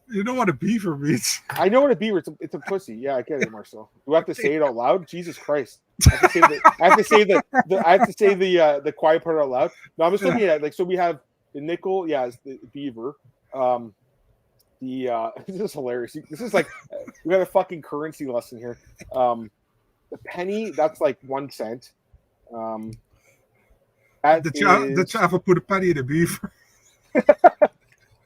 you know what a beaver means. I know what a beaver. It's a pussy. Yeah, I get it, Marcel. Do I have to say it out loud? Jesus Christ! I have to say the quiet part out loud. No, I'm just looking at it. So we have the nickel. Yeah, it's the beaver. This is hilarious. This is we got a fucking currency lesson here. The penny, that's 1 cent. Did you ever put a penny in a beaver?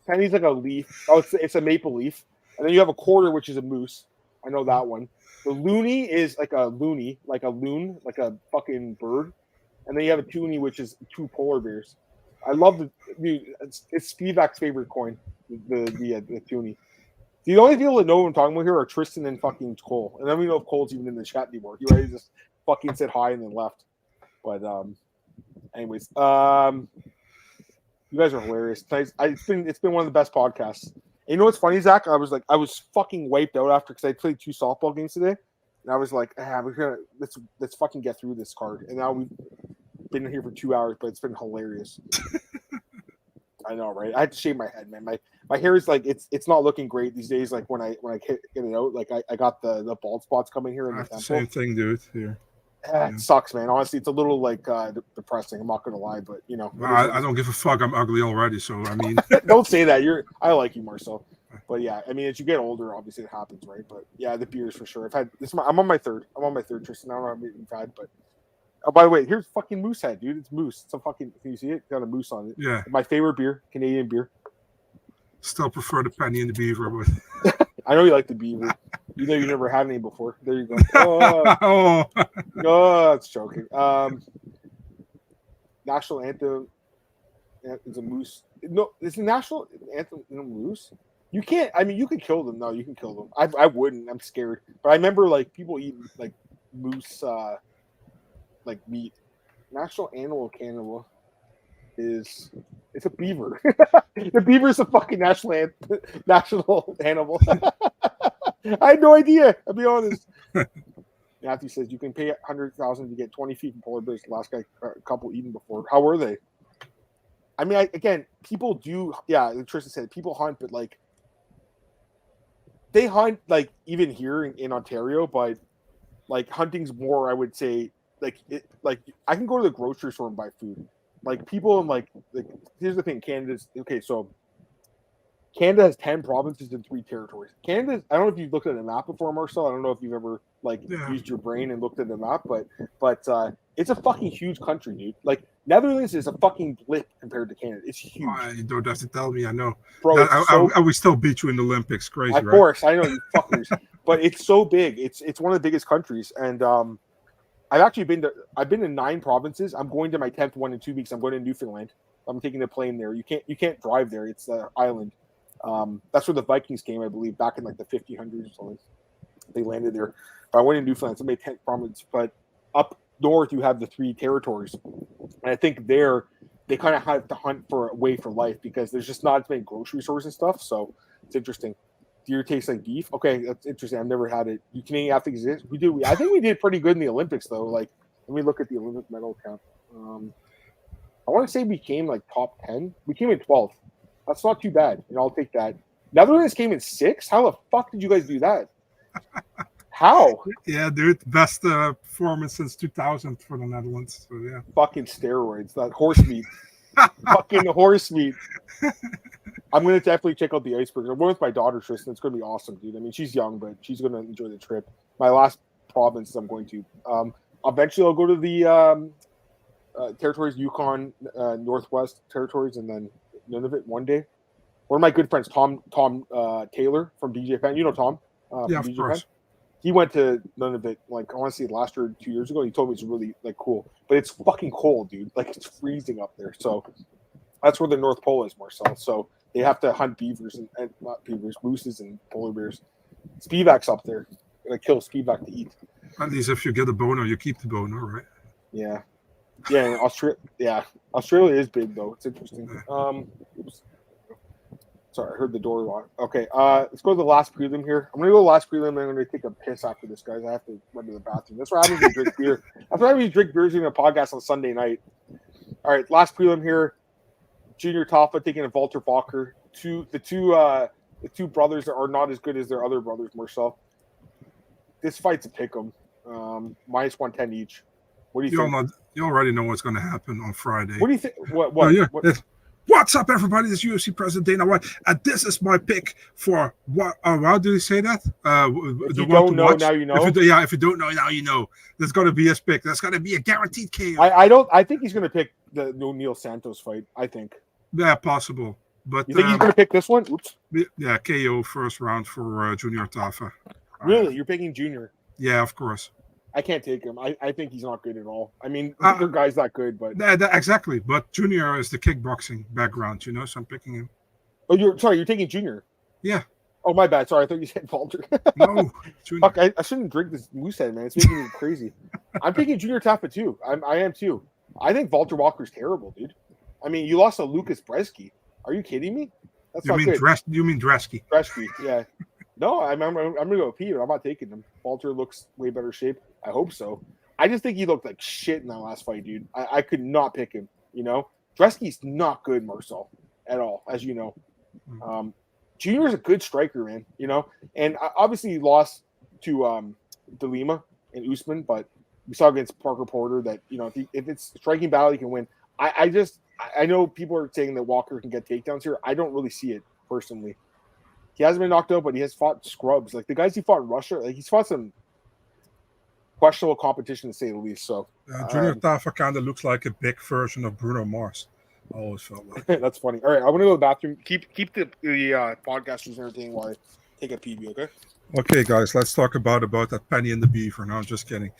Penny's like a leaf. Oh, it's a maple leaf. And then you have a quarter, which is a moose. I know that one. The loony is like a loony, like a loon, like a fucking bird. And then you have a toonie, which is 2 polar bears. I love it's Spivak's favorite coin, the toonie. The only people that know what I'm talking about here are Tristan and fucking Cole. And then we know if Cole's even in the chat anymore. He already just fucking said hi and then left. But anyways, you guys are hilarious. It's been one of the best podcasts. And you know what's funny, Zach? I was fucking wiped out after because I played 2 softball games today, and I was like, let's fucking get through this card. And now we've been here for 2 hours, but it's been hilarious. I know, right? I had to shave my head, man. My hair is it's not looking great these days. When I get it out, I got the bald spots coming here in the temple. Same thing, dude. Here. It sucks, man. Honestly, it's a little depressing. I'm not gonna lie, but I don't give a fuck. I'm ugly already, so I mean, don't say that. I like you, Marcel. But yeah, I mean, as you get older, obviously it happens, right? But yeah, the beers for sure. I've had this. I'm on my third. Tristan. I don't know how many you've had, but oh, by the way, here's fucking Moosehead, dude. It's Moose. It's a fucking. Can you see it? It's got a moose on it. Yeah. My favorite beer, Canadian beer. Still prefer the penny and the beaver, but I know you like the beaver. You know you never had any before. There you go. Oh, it's joking. National anthem is a moose. No, it's a national anthem in a moose. You can't. I mean, you can kill them. No, you can kill them. I wouldn't. I'm scared. But I remember like people eat like moose, like meat. National animal cannibal is it's a beaver. The beaver is a fucking national animal. I had no idea. I'll be honest. Matthew says you can pay $100,000 to get 20 feet from polar bears. The last guy, a couple eaten before. How were they? I mean, again, people do. Yeah, Tristan said people hunt, but like they hunt like even here in Ontario, but like hunting's more. I would say like I can go to the grocery store and buy food. Like people in like here's the thing. Canada's okay. So Canada has 10 provinces and 3 territories. Canada, I don't know if you've looked at a map before, Marcel. I don't know if you've ever used your brain and looked at the map, but it's a fucking huge country, dude. Like Netherlands is a fucking blip compared to Canada. It's huge. You don't have to tell me. I know, bro. I would still beat you in the Olympics. Crazy, of right? course, I know you fuckers. But it's so big. It's one of the biggest countries, and I've actually been to 9 provinces. I'm going to my 10th one in 2 weeks. I'm going to Newfoundland. I'm taking a plane there. You can't drive there. It's an island. That's where the Vikings came, I believe, back in like the 1500s or something. They landed there. But I went to Newfoundland. So I made 10th province. But up north, you have the 3 territories. And I think there, they kind of have to hunt for a way for life because there's just not as many grocery stores and stuff. So it's interesting. Deer tastes like beef. Okay, that's interesting. I've never had it. You Canadian athletes exist? We do. I think we did pretty good in the Olympics, though. Like, let me look at the Olympic medal count. I want to say we came like top 10. We came in 12th. That's not too bad. I'll take that. Netherlands came in 6th. How the fuck did you guys do that? How? Yeah, dude. Best performance since 2000 for the Netherlands. So, yeah. Fucking steroids. That horse meat. Fucking horse meat. I'm going to definitely check out the iceberg. I'm going with my daughter, Tristan. It's going to be awesome, dude. I mean, she's young, but she's going to enjoy the trip. My last province I'm going to. Eventually, I'll go to the territories, Yukon, Northwest territories, and then Nunavut one day. One of my good friends, Tom Taylor from DJ Penn. You know Tom? Yeah, of DJ course. Penn? He went to Nunavut, like, I want to say last year, 2 years ago. He told me it's really, like, cool. But it's fucking cold, dude. Like, it's freezing up there. So that's where the North Pole is, Marcel. So they have to hunt beavers and not beavers, mooses and polar bears. Spivak's up there. Gonna kill Spivak to eat. At least if you get a boner, you keep the boner, right? Yeah. Yeah, Australia is big though. It's interesting. Oops. Sorry, I heard the door lock. Okay, let's go to the last prelim here. I'm gonna go to the last prelim and I'm gonna take a piss after this, guys. I have to run to the bathroom. That's why I haven't drink beer. That's why I drink beers during a podcast on Sunday night. All right, last prelim here. Junior Tafa taking a Valter Walker. The two brothers are not as good as their other brothers, Marcel. This fight's a pick'em. Minus 110 each. What do you think? You already know what's going to happen on Friday. What do you think? What? What's up, everybody? This is UFC President Dana White, and this is my pick for what? How do you say that? If you don't know, now you know. If you don't know, now you know. There's going to be his pick. That's going to be a guaranteed KO. I think he's going to pick the O'Neal Santos fight. I think. Yeah, possible. But you think he's going to pick this one? Oops. Yeah, KO first round for Junior Tafa. Really? You're picking Junior? Yeah, of course. I can't take him. I think he's not good at all. I mean, the guy's not good, but exactly. But Junior is the kickboxing background, so I'm picking him. Oh, you're taking Junior. Yeah. Oh, my bad. Sorry, I thought you said Valter. No, Junior. Fuck, I shouldn't drink this Moosehead, man. It's making me crazy. I'm picking Junior Tafa too. I am too. I think Valter Walker's terrible, dude. I mean, you lost to Lucas Bresky. Are you kidding me? That's not good. You mean Dresky? Dresky, yeah. No, I'm gonna go Peter. I'm not taking him. Valter looks way better shape. I hope so. I just think he looked like shit in that last fight, dude. I could not pick him. Dresky's not good, Marcel, at all, as you know. Junior's a good striker, man. And obviously he lost to De Lima and Usman, but we saw against Parker Porter that if it's a striking battle, he can win. I know people are saying that Walker can get takedowns here. I don't really see it personally. he hasn't been knocked out, but he has fought scrubs. Like the guys he fought in Russia, like he's fought some questionable competition to say the least. So Junior Tafa kind of looks like a big version of Bruno Mars. I always felt like. That's funny. All right, I'm gonna go to the bathroom. Keep the podcasters entertaining while I take a PB. Okay. Okay, guys, let's talk about that Penny and the Beaver. No, I'm just kidding.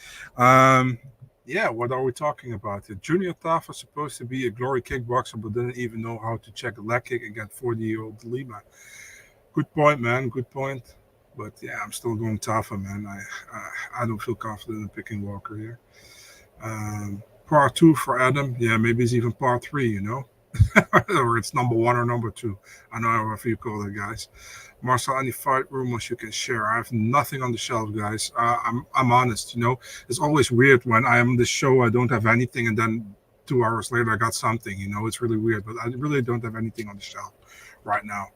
Yeah, what are we talking about here? Junior Tafa is supposed to be a glory kickboxer, but didn't even know how to check a leg kick against 40-year-old Lima. Good point, man. Good point. But yeah, I'm still going Tafa, man. I don't feel confident in picking Walker here. Part 2 for Adam. Yeah, maybe it's even part 3, you know? Or it's number 1 or number 2. I know however you call it, guys. Marcel, any fight rumors you can share? I have nothing on the shelf, guys. I'm honest, you know. It's always weird when I am on the show, I don't have anything, and then 2 hours later I got something, you know. It's really weird, but I really don't have anything on the shelf right now.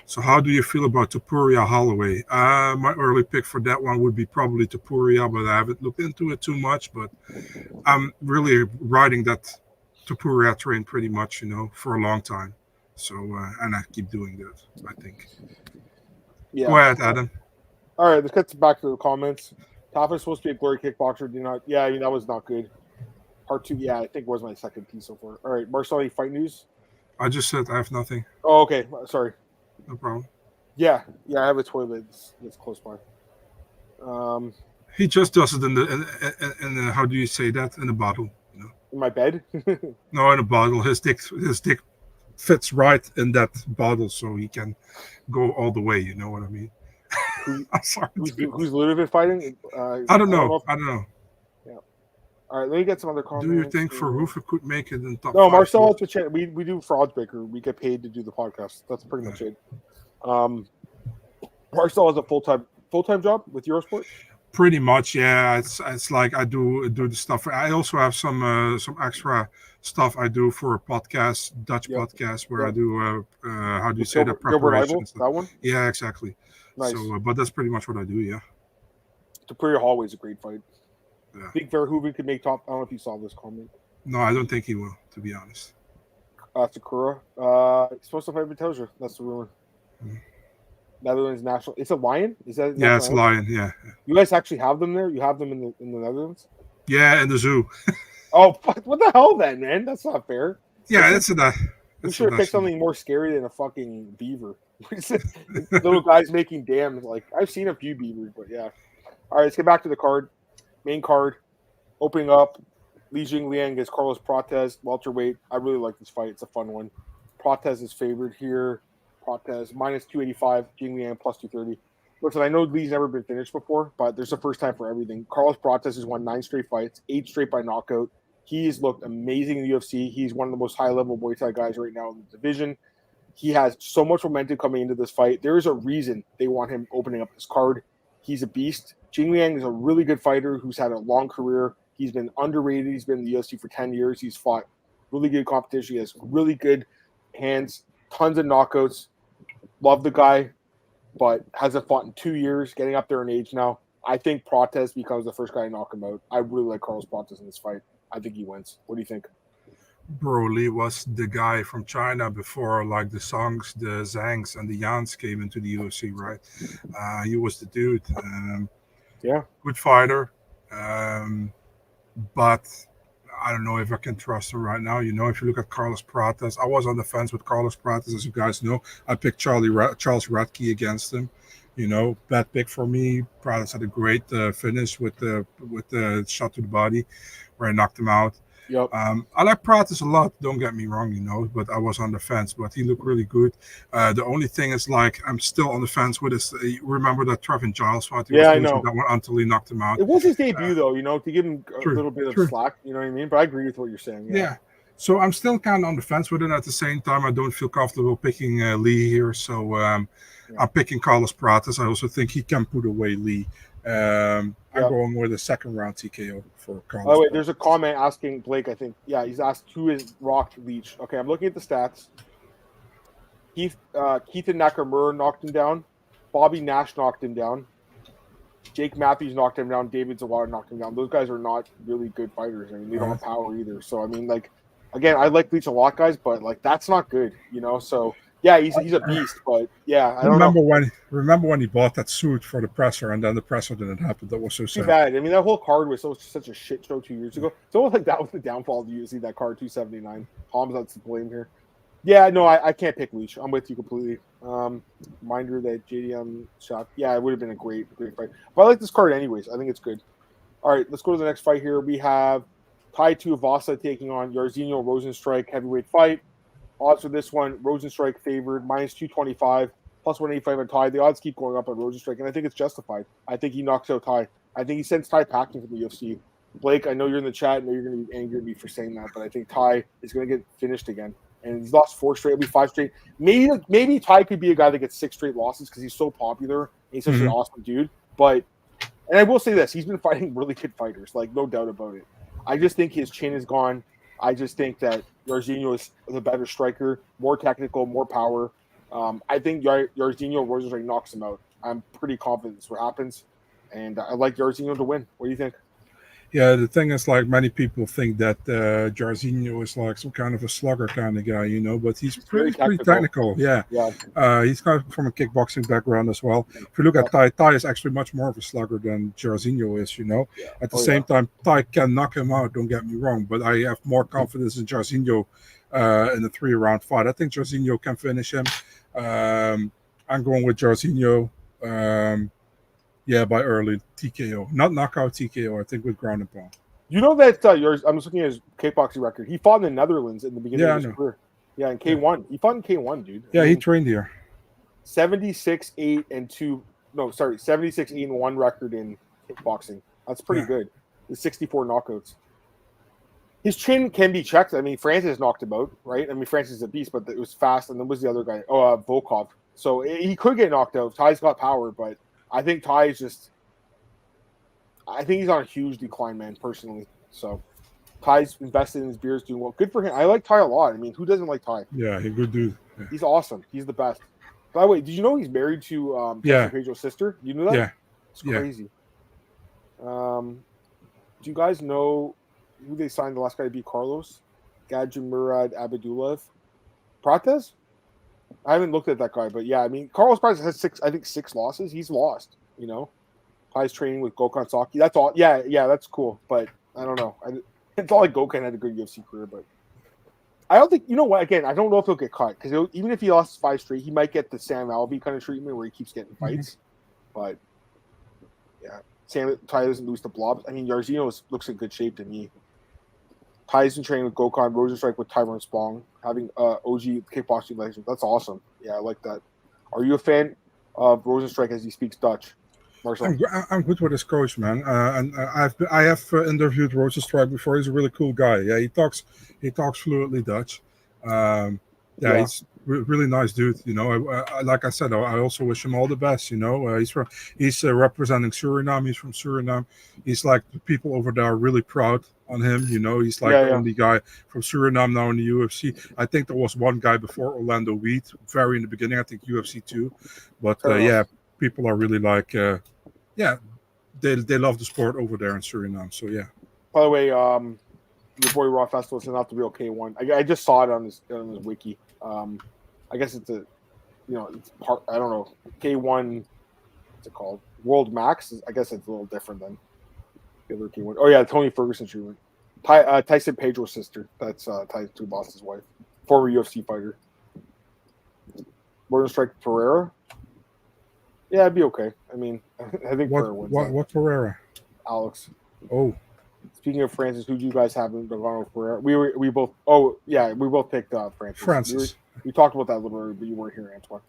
So how do you feel about Topuria Holloway? My early pick for that one would be probably Topuria, but I haven't looked into it too much. But I'm really riding that Topuria train pretty much, you know, for a long time. So, and I keep doing that, I think. Yeah. Go ahead, Adam. All right, let's get back to the comments. Tafa is supposed to be a glory kickboxer. Do not. Yeah, that was not good. Part 2, yeah, I think was my second piece so far. All right, Marcel, any fight news? I just said I have nothing. Oh, okay. Sorry. No problem. Yeah, I have a toilet that's close by. He just does it in the how do you say that, in a bottle? You know? In my bed? No, in a bottle. His dick fits right in that bottle, so he can go all the way. You know what I mean? I'm sorry. Who's Ludovit fighting? I don't know. Yeah. All right, let me get some other comments. Do you think Verhoeven could make it in top? No, Marcel, we do Fraudsbreaker. We get paid to do the podcast. That's pretty much it. Marcel has a full-time job with Eurosport. Pretty much, yeah. It's like I do the stuff. I also have some extra stuff I do for a podcast, Dutch podcast, where I do how do you say that, preparation? That one? Yeah, exactly. Nice. So, but that's pretty much what I do. Yeah. Topuria Holloway's a great fight. Yeah. Think Verhoeven could make top. I don't know if you saw this comment. No, I don't think he will, to be honest. Sakura. He's supposed to fight Mateusz. That's the rumor. Netherlands national. It's a lion. Is that? Yeah, it's a lion. Yeah. You guys actually have them there? You have them in the Netherlands? Yeah, in the zoo. Oh, what the hell, then, man? That's not fair. Yeah, that's We should have picked something more scary than a fucking beaver. Little guys making dams. Like, I've seen a few beavers, but yeah. All right, let's get back to the card. Main card. Opening up. Li Jingliang against Carlos Prates, welterweight. I really like this fight. It's a fun one. Prates is favored here. Prates minus 285. Jingliang plus 230. Listen, I know Lee's never been finished before, but there's a first time for everything. Carlos Prates has won 9 straight fights, 8 straight by knockout. He's looked amazing in the UFC. He's one of the most high-level Muay Thai guys right now in the division. He has so much momentum coming into this fight. There is a reason they want him opening up this card. He's a beast. Jingliang is a really good fighter who's had a long career. He's been underrated. He's been in the UFC for 10 years. He's fought really good competition. He has really good hands, tons of knockouts. Love the guy, but hasn't fought in 2 years, getting up there in age now. I think Prates becomes the first guy to knock him out. I really like Carlos Prates in this fight. I think he wins. What do you think? Bro, Lee was the guy from China before, like the Songs, the Zhangs, and the Yans came into the UFC, right? He was the dude. Yeah. Good fighter. But I don't know if I can trust him right now. You know, if you look at Carlos Prates, I was on the fence with Carlos Prates, as you guys know. I picked Charles Radke against him. You know, bad pick for me. Prates had a great finish with the shot to the body, where I knocked him out. Yep. I like Prates a lot. Don't get me wrong, you know, but I was on the fence. But he looked really good. The only thing is, like, I'm still on the fence with his. Remember that Trevin Giles fight? I know. That one until he knocked him out. It was his debut, though. You know, to give him a little bit of slack. You know what I mean? But I agree with what you're saying. Yeah. So I'm still kind of on the fence with it. At the same time, I don't feel comfortable picking Lee here. So I'm picking Carlos Prates. I also think he can put away Lee. I'm going with a second round TKO for Carlos. Oh, wait, there's a comment asking Blake, I think. Yeah, he's asked who is rocked Leach. Okay, I'm looking at the stats. Keith Nakamura knocked him down. Bobby Nash knocked him down. Jake Matthews knocked him down. David Zawada knocked him down. Those guys are not really good fighters. I mean, they don't have power either. So, I mean, like, again, I like Leach a lot, guys, but, like, that's not good, you know? So, Yeah, he's a beast, but yeah, I don't know. Remember when he bought that suit for the presser, and then the presser didn't happen? That was so Too sad. bad. I mean, that whole card was such a shit show 2 years ago. It's almost like that was the downfall of the UFC, that card 279. Tom's out to blame here. Yeah, no, I can't pick Leach. I'm with you completely. Reminder that JDM shot. Yeah, it would have been a great fight. But I like this card anyways. I think it's good. All right, let's go to the next fight here. We have Tuivasa taking on Jairzinho Rozenstruik heavyweight fight. Odds for this one, Rozenstruik favored, minus 225, plus 185 on Ty. The odds keep going up on Rozenstruik, and I think it's justified. I think he knocks out Ty. I think he sends Ty packing from the UFC. Blake, I know you're in the chat. I know you're going to be angry at me for saying that, but I think Ty is going to get finished again. And he's lost 4 straight, it'll be 5 straight. Maybe Ty could be a guy that gets 6 straight losses because he's so popular and he's such an awesome dude. But, and I will say this, he's been fighting really good fighters, like no doubt about it. I just think his chin is gone. I just think that Jairzinho is the better striker, more technical, more power. I think Jairzinho Rozenstruik knocks him out. I'm pretty confident this what happens, and I like Jairzinho to win. What do you think? Yeah, the thing is, like, many people think that Jairzinho is like some kind of a slugger kind of guy, you know, but he's pretty technical. Yeah. He's kind of from a kickboxing background as well. If you look at Ty is actually much more of a slugger than Jairzinho is, you know. At the same time, Ty can knock him out, don't get me wrong, but I have more confidence in Jairzinho in the 3-round fight. I think Jairzinho can finish him. I'm going with Jairzinho. By early TKO. Not knockout TKO, I think, with ground and pound. You know that I'm just looking at his kickboxing record. He fought in the Netherlands in the beginning of his career. Yeah, in K1. He fought in K1, dude. Yeah, he trained here. 76-8-1 record in kickboxing. That's pretty good. The 64 knockouts. His chin can be checked. I mean, Francis knocked him out, right? I mean, Francis is a beast, but it was fast. And then was the other guy? Volkov. So he could get knocked out. Ty's got power, but I think Ty is just – I think he's on a huge decline, man, personally. So Ty's invested in his beers, doing well. Good for him. I like Ty a lot. I mean, who doesn't like Ty? Yeah, he's a good dude. Yeah. He's awesome. He's the best. By the way, did you know he's married to Pedro's sister? You knew that? Yeah. It's crazy. Do you guys know who they signed the last guy to beat Carlos? Gadjimurad Abdullah? Prates? I haven't looked at that guy, but yeah, I mean, Carlos Prates has 6 losses. He's lost, you know. Ty's training with Gokhan Saki. That's all. Yeah, that's cool, but I don't know. It's all like Gokhan had a good UFC career, but I don't think, you know what, again, I don't know if he'll get cut, because even if he lost 5 straight, he might get the Sam Alvey kind of treatment where he keeps getting fights. But yeah, Ty doesn't lose the blobs. I mean, Jairzinho looks in good shape to me. Ty's been training with Gokhan, Rozenstruik with Tyrone Spong, having OG kickboxing legend. That's awesome. Yeah, I like that. Are you a fan of Rozenstruik as he speaks Dutch, Marcel? I'm good with his coach, man. And I have interviewed Rozenstruik before. He's a really cool guy. Yeah, he talks fluently Dutch. He's really nice dude. You know, like I said, I also wish him all the best. You know, he's representing Suriname. He's from Suriname. He's like, the people over there are really proud on him. You know, he's like the only guy from Suriname now in the UFC. I think there was one guy before, Orlando Weed, very in the beginning. I think UFC 2. But people are really like, they love the sport over there in Suriname. So yeah. By the way, your boy Raw Festival is not the real K1. I just saw it on his wiki. I guess it's it's part. I don't know, K1. What's it called? World Max. I guess it's a little different than the other K1. Oh yeah, Tony Ferguson treatment. Tyson Pedro's sister. That's Tuivasa's wife, former UFC fighter. Rozenstruik Pereira. Yeah, it'd be okay. I mean, I think Pereira wins. What Pereira? Alex. Oh. Speaking of Francis, who do you guys have in Nagano Pereira? We both. Oh yeah, we both picked Francis. We talked about that a little bit, but you weren't here, Antoine.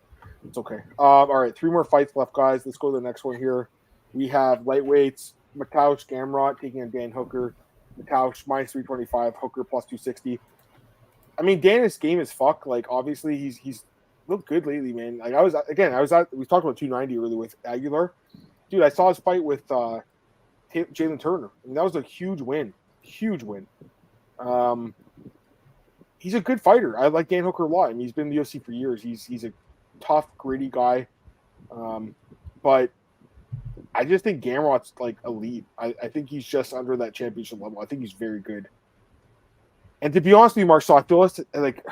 It's okay. All right, 3 more fights left, guys. Let's go to the next one here. We have lightweights. Mateusz Gamrot taking on Dan Hooker. Mateusz minus 325. Hooker plus 260. I mean, Dan, his game is fuck. Like, obviously, he's looked good lately, man. Like, we talked about 290 really with Aguilar. Dude, I saw his fight with Jalen Turner. I mean, that was a huge win. Huge win. He's a good fighter. I like Dan Hooker a lot. I mean, he's been in the UFC for years. He's a tough, gritty guy. But I just think Gamrot's like elite. I think he's just under that championship level. I think he's very good. And to be honest with you, Marcel, I feel like,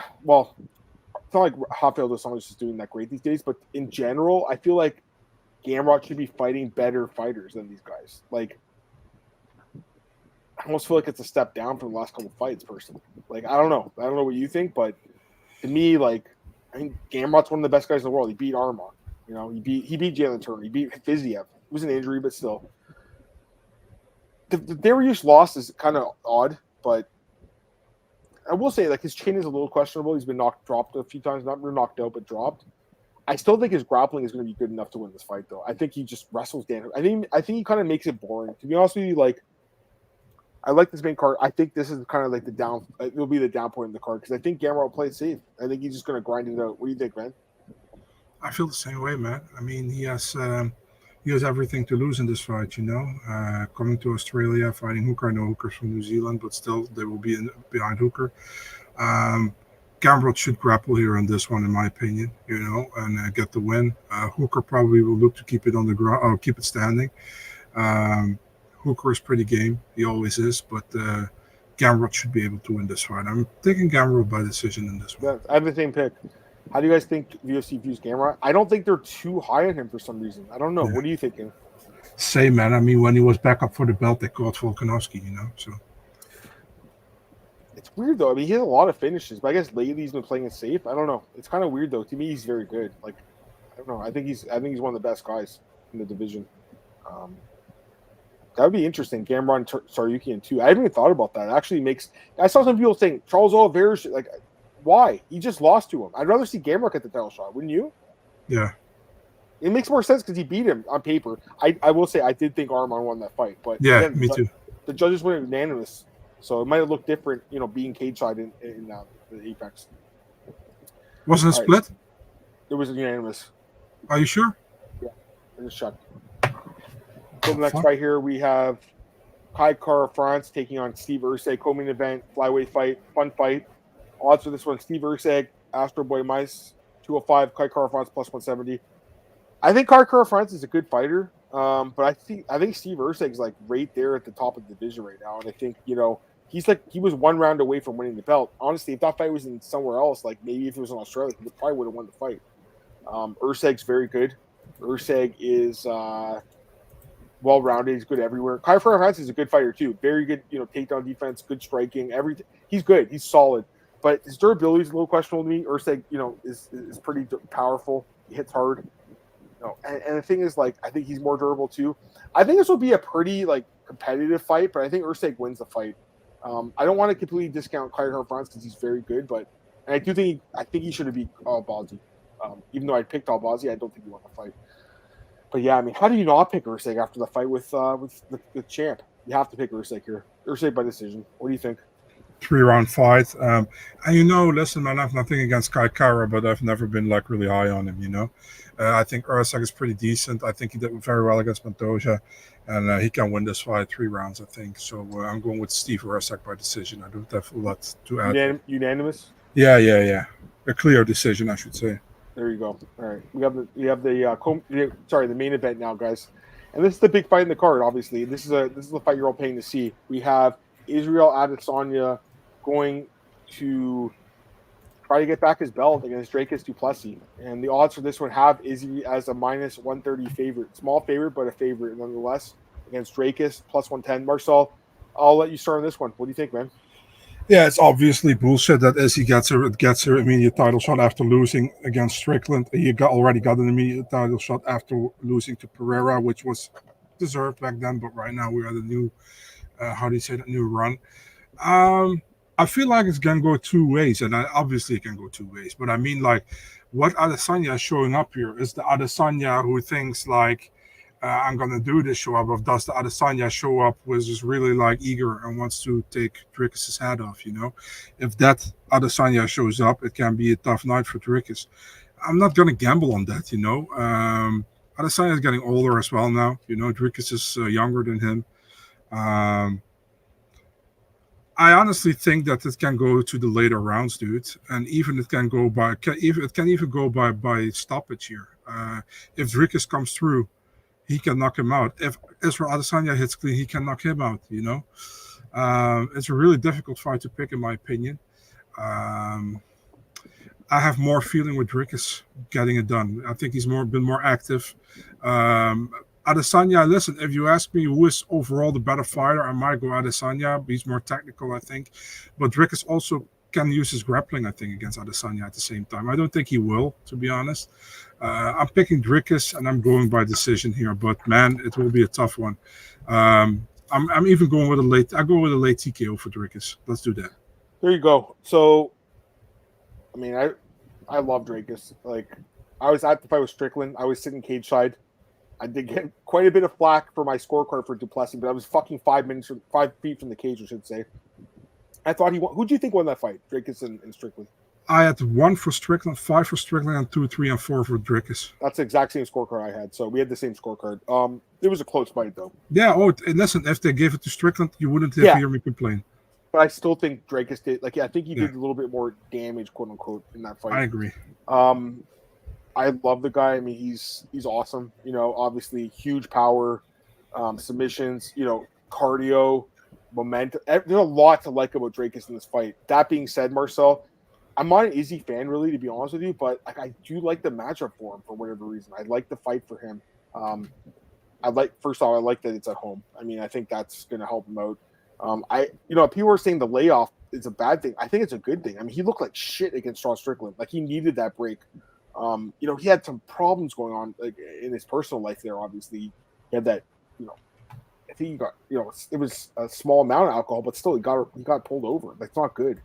for not like Rafael dos Anjos is doing that great these days, but in general, I feel like Gamrot should be fighting better fighters than these guys. Like, I almost feel like it's a step down from the last couple fights, personally. Like, I don't know what you think, but to me, like, I think Gamrot's one of the best guys in the world. He beat Armand. You know, he beat Jalen Turner. He beat Fiziev. It was an injury, but still. The Dariush loss is kind of odd, but I will say, like, his chin is a little questionable. He's been dropped a few times, not knocked out, but dropped. I still think his grappling is going to be good enough to win this fight, though. I think he just wrestles Dan. I think he kind of makes it boring. To be honest with you, like, I like this main card. I think this is kind of like it'll be the down point in the card because I think Gamrot will play it safe. I think he's just going to grind it out. What do you think, man? I feel the same way, man. I mean, he has everything to lose in this fight, you know. Coming to Australia, fighting Hooker. I know Hooker's from New Zealand, but still, they will be behind Hooker. Gamrot should grapple here on this one, in my opinion, you know, and get the win. Hooker probably will look to keep it on the ground, or keep it standing. Hooker is pretty game. He always is, but Gamrot should be able to win this fight. I'm taking Gamrot by decision in this one. I have the same pick. How do you guys think UFC views Gamrot? I don't think they're too high on him for some reason. I don't know. Yeah. What are you thinking? Same, man. I mean, when he was back up for the belt, they called Volkanovski, you know, so. It's weird, though. I mean, he has a lot of finishes, but I guess lately he's been playing it safe. I don't know. It's kind of weird, though. To me, he's very good. Like, I don't know. I think he's one of the best guys in the division. That would be interesting. Gamrot and Tsarukyan, too. I haven't even thought about that. It actually makes... I saw some people saying, Charles Oliveira, like, why? He just lost to him. I'd rather see Gamrot get the title shot, wouldn't you? Yeah. It makes more sense because he beat him on paper. I will say I did think Armand won that fight. But yeah, again, me too. The judges went unanimous. So it might have looked different, you know, being cage side in the Apex. Wasn't it split? It was unanimous. Are you sure? Yeah, I just checked. So the next fight here, we have Kai Kara France taking on Steve Erceg, co-main event, flyweight fight, fun fight. Odds for this one, Steve Erceg, Astro Boy Mice, 205, Kai Kara France plus 170. I think Kai Kara France is a good fighter, but I think Steve Erceg is like right there at the top of the division right now, and I think, you know, he was one round away from winning the belt. Honestly, if that fight was in somewhere else, like maybe if it was in Australia, he probably would have won the fight. Erceg's very good. Erceg is well-rounded. He's good everywhere. Kai Kara France is a good fighter too. Very good, you know, takedown defense, good striking, everything. He's good. He's solid. But his durability is a little questionable to me. Erceg, you know, is pretty powerful. He hits hard. You know, and the thing is, like, I think he's more durable too. I think this will be a pretty like competitive fight, but I think Erceg wins the fight. I don't want to completely discount Kai Kara France because he's very good, but I think he should have beat Albazi. Even though I picked Albazi, I don't think he won the fight. But yeah, I mean, how do you not pick Erceg after the fight with the champ? You have to pick Erceg here. Erceg by decision. What do you think? 3-round fight. And you know, listen, man, I have nothing against Kai Kara, but I've never been like really high on him, you know. I think Erceg is pretty decent. I think he did very well against Mateusz, and he can win this fight 3 rounds, I think. So I'm going with Steve Erceg by decision. I don't have a lot to add. Unanimous? Yeah. A clear decision, I should say. There you go. All right, we have the main event now, guys, and this is the big fight in the card. Obviously, this is the fight you're all paying to see. We have Israel Adesanya going to try to get back his belt against Dricus du Plessis, and the odds for this one have Izzy as a minus 130 favorite, small favorite but a favorite nonetheless against Dricus plus 110. Marcel, I'll let you start on this one. What do you think, man? Yeah, it's obviously bullshit that Izzy gets her immediate title shot after losing against Strickland. He already got an immediate title shot after losing to Pereira, which was deserved back then, but right now we're at a new, new run. I feel like it's going to go 2 ways, and obviously it can go 2 ways, but I mean, like, what Adesanya is showing up here is the Adesanya who thinks, like, I'm going to do this show up, or does the Adesanya show up was just really, like, eager and wants to take Dricus' head off, you know? If that Adesanya shows up, it can be a tough night for Dricus. I'm not going to gamble on that, you know? Adesanya is getting older as well now, you know? Dricus is younger than him. I honestly think that it can go to the later rounds, dude, and even it can go by. It can even go by stoppage here. If Dricus comes through, he can knock him out. If Israel Adesanya hits clean, he can knock him out. You know, it's a really difficult fight to pick, in my opinion. I have more feeling with Dricus getting it done. I think he's been more active. Adesanya, listen, if you ask me who is overall the better fighter, I might go Adesanya. He's more technical, I think. But Dricus also can use his grappling, I think, against Adesanya at the same time. I don't think he will, to be honest. I'm picking Dricus, and I'm going by decision here. But, man, it will be a tough one. I'm even going with a late. I go with a late TKO for Dricus. Let's do that. There you go. So, I mean, I love Dricus. Like, I was at the fight with Strickland. I was sitting cage side. I did get quite a bit of flack for my scorecard for Duplessis, but I was fucking 5 feet from the cage, I should say. I thought he won. Who do you think won that fight, Dricus and Strickland? I had 1 for Strickland, 5 for Strickland, and 2, 3, and 4 for Dricus. That's the exact same scorecard I had. So we had the same scorecard. It was a close fight, though. Yeah. Oh, listen, if they gave it to Strickland, you wouldn't hear me complain. But I still think Dricus did. Like, I think he did a little bit more damage, quote unquote, in that fight. I agree. I love the guy. I mean, he's awesome. You know, obviously huge power, submissions. You know, cardio, momentum. There's a lot to like about Dricus in this fight. That being said, Marcel, I'm not an Izzy fan, really, to be honest with you, but like, I do like the matchup for him for whatever reason. I like the fight for him. First of all, I like that it's at home. I mean, I think that's going to help him out. People were saying the layoff is a bad thing. I think it's a good thing. I mean, he looked like shit against Sean Strickland. Like, he needed that break. He had some problems going on, like, in his personal life there. Obviously, he had that. I think he got. It was a small amount of alcohol, but still, he got pulled over. That's not good.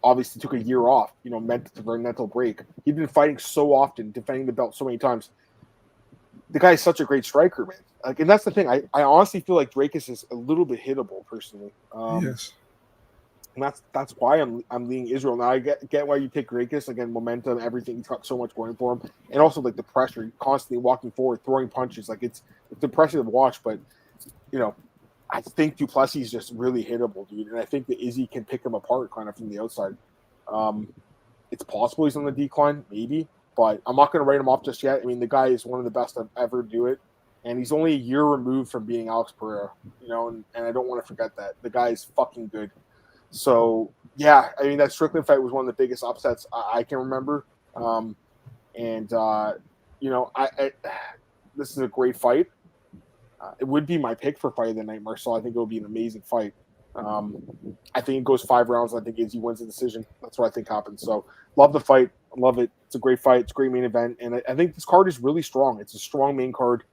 Obviously took a year off, mental break. He'd been fighting so often, defending the belt so many times. The guy is such a great striker, man. Like, and that's the thing. I honestly feel like Dricus is a little bit hittable, personally. Yes. And that's why I'm leaning Israel. Now I get why you pick Dricus. Again, momentum, everything. He's got so much going for him, and also like the pressure, constantly walking forward, throwing punches. Like, it's impressive to watch, but I think Duplessis is just really hittable, dude. And I think that Izzy can pick him apart kind of from the outside. It's possible he's on the decline, maybe, but I'm not going to write him off just yet. I mean, the guy is one of the best I've ever do it. And he's only a year removed from being Alex Pereira, and I don't want to forget that. The guy is fucking good. So, yeah, I mean, that Strickland fight was one of the biggest upsets I can remember. This is a great fight. It would be my pick for fight of the night, Marcel. I think it would be an amazing fight. I think it goes 5 rounds. I think Izzy wins the decision. That's what I think happens. So, love the fight. Love it. It's a great fight. It's a great main event. And I think this card is really strong. It's a strong main card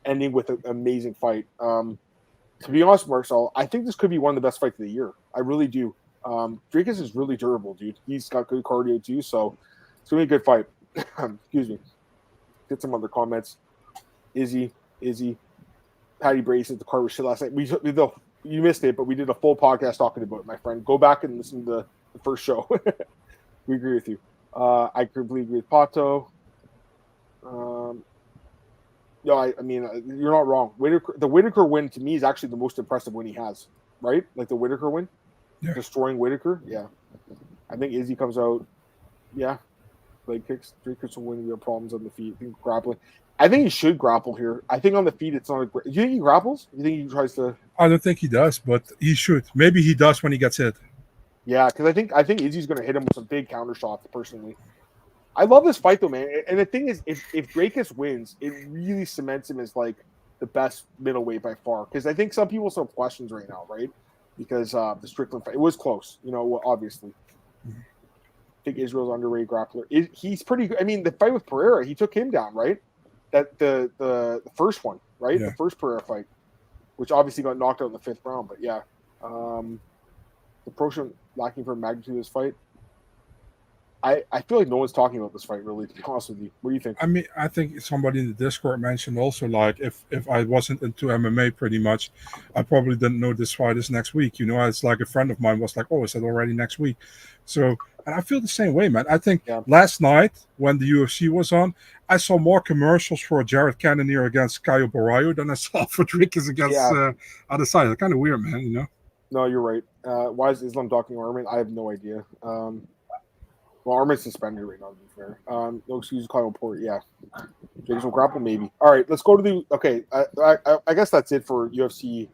ending with an amazing fight. To be honest, Marcel, I think this could be one of the best fights of the year. I really do. Dricus is really durable, dude. He's got good cardio, too. So, it's going to be a good fight. Excuse me. Get some other comments. Izzy. Patty Brady said the card was shit last night. You missed it, but we did a full podcast talking about it, my friend. Go back and listen to the first show. We agree with you. I completely agree with Pato. I mean, you're not wrong. The Whitaker win, to me, is actually the most impressive win he has, right? Like the Whitaker win? Yeah. Destroying Whitaker? Yeah. I think Izzy comes out, leg kicks. Dricus will win. We have problems on the feet. I think grappling. I think he should grapple here. I think on the feet, it's not. Do you think he grapples? Do you think he tries to? I don't think he does, but he should. Maybe he does when he gets hit. Yeah, because I think Izzy's going to hit him with some big counter shots. Personally, I love this fight though, man. And the thing is, if Dricus wins, it really cements him as like the best middleweight by far. Because I think some people still have questions right now, right? Because the Strickland fight, it was close. Obviously. I think Israel's underrated grappler. He's pretty good. I mean, the fight with Pereira, he took him down, right? That the first one, right? Yeah. The first Pereira fight, which obviously got knocked out in the 5th round. But yeah, the approach lacking for magnitude of this fight. I feel like no one's talking about this fight, really, to be honest with you. What do you think? I mean, I think somebody in the Discord mentioned also, like, if I wasn't into MMA pretty much, I probably didn't know this fight is next week. It's like a friend of mine was like, oh, is it already next week? So, and I feel the same way, man. I think last night when the UFC was on, I saw more commercials for Jared Cannonier against Caio Borraio than I saw for Dricus against Adesanya. It's kind of weird, man, No, you're right. Why is Islam talking Armin? I have no idea. Well, Armin's suspended right now, to be fair. No excuse, Kyle Port. Yeah. Dricus will grapple, maybe. All right, let's go to the – okay, I guess that's it for UFC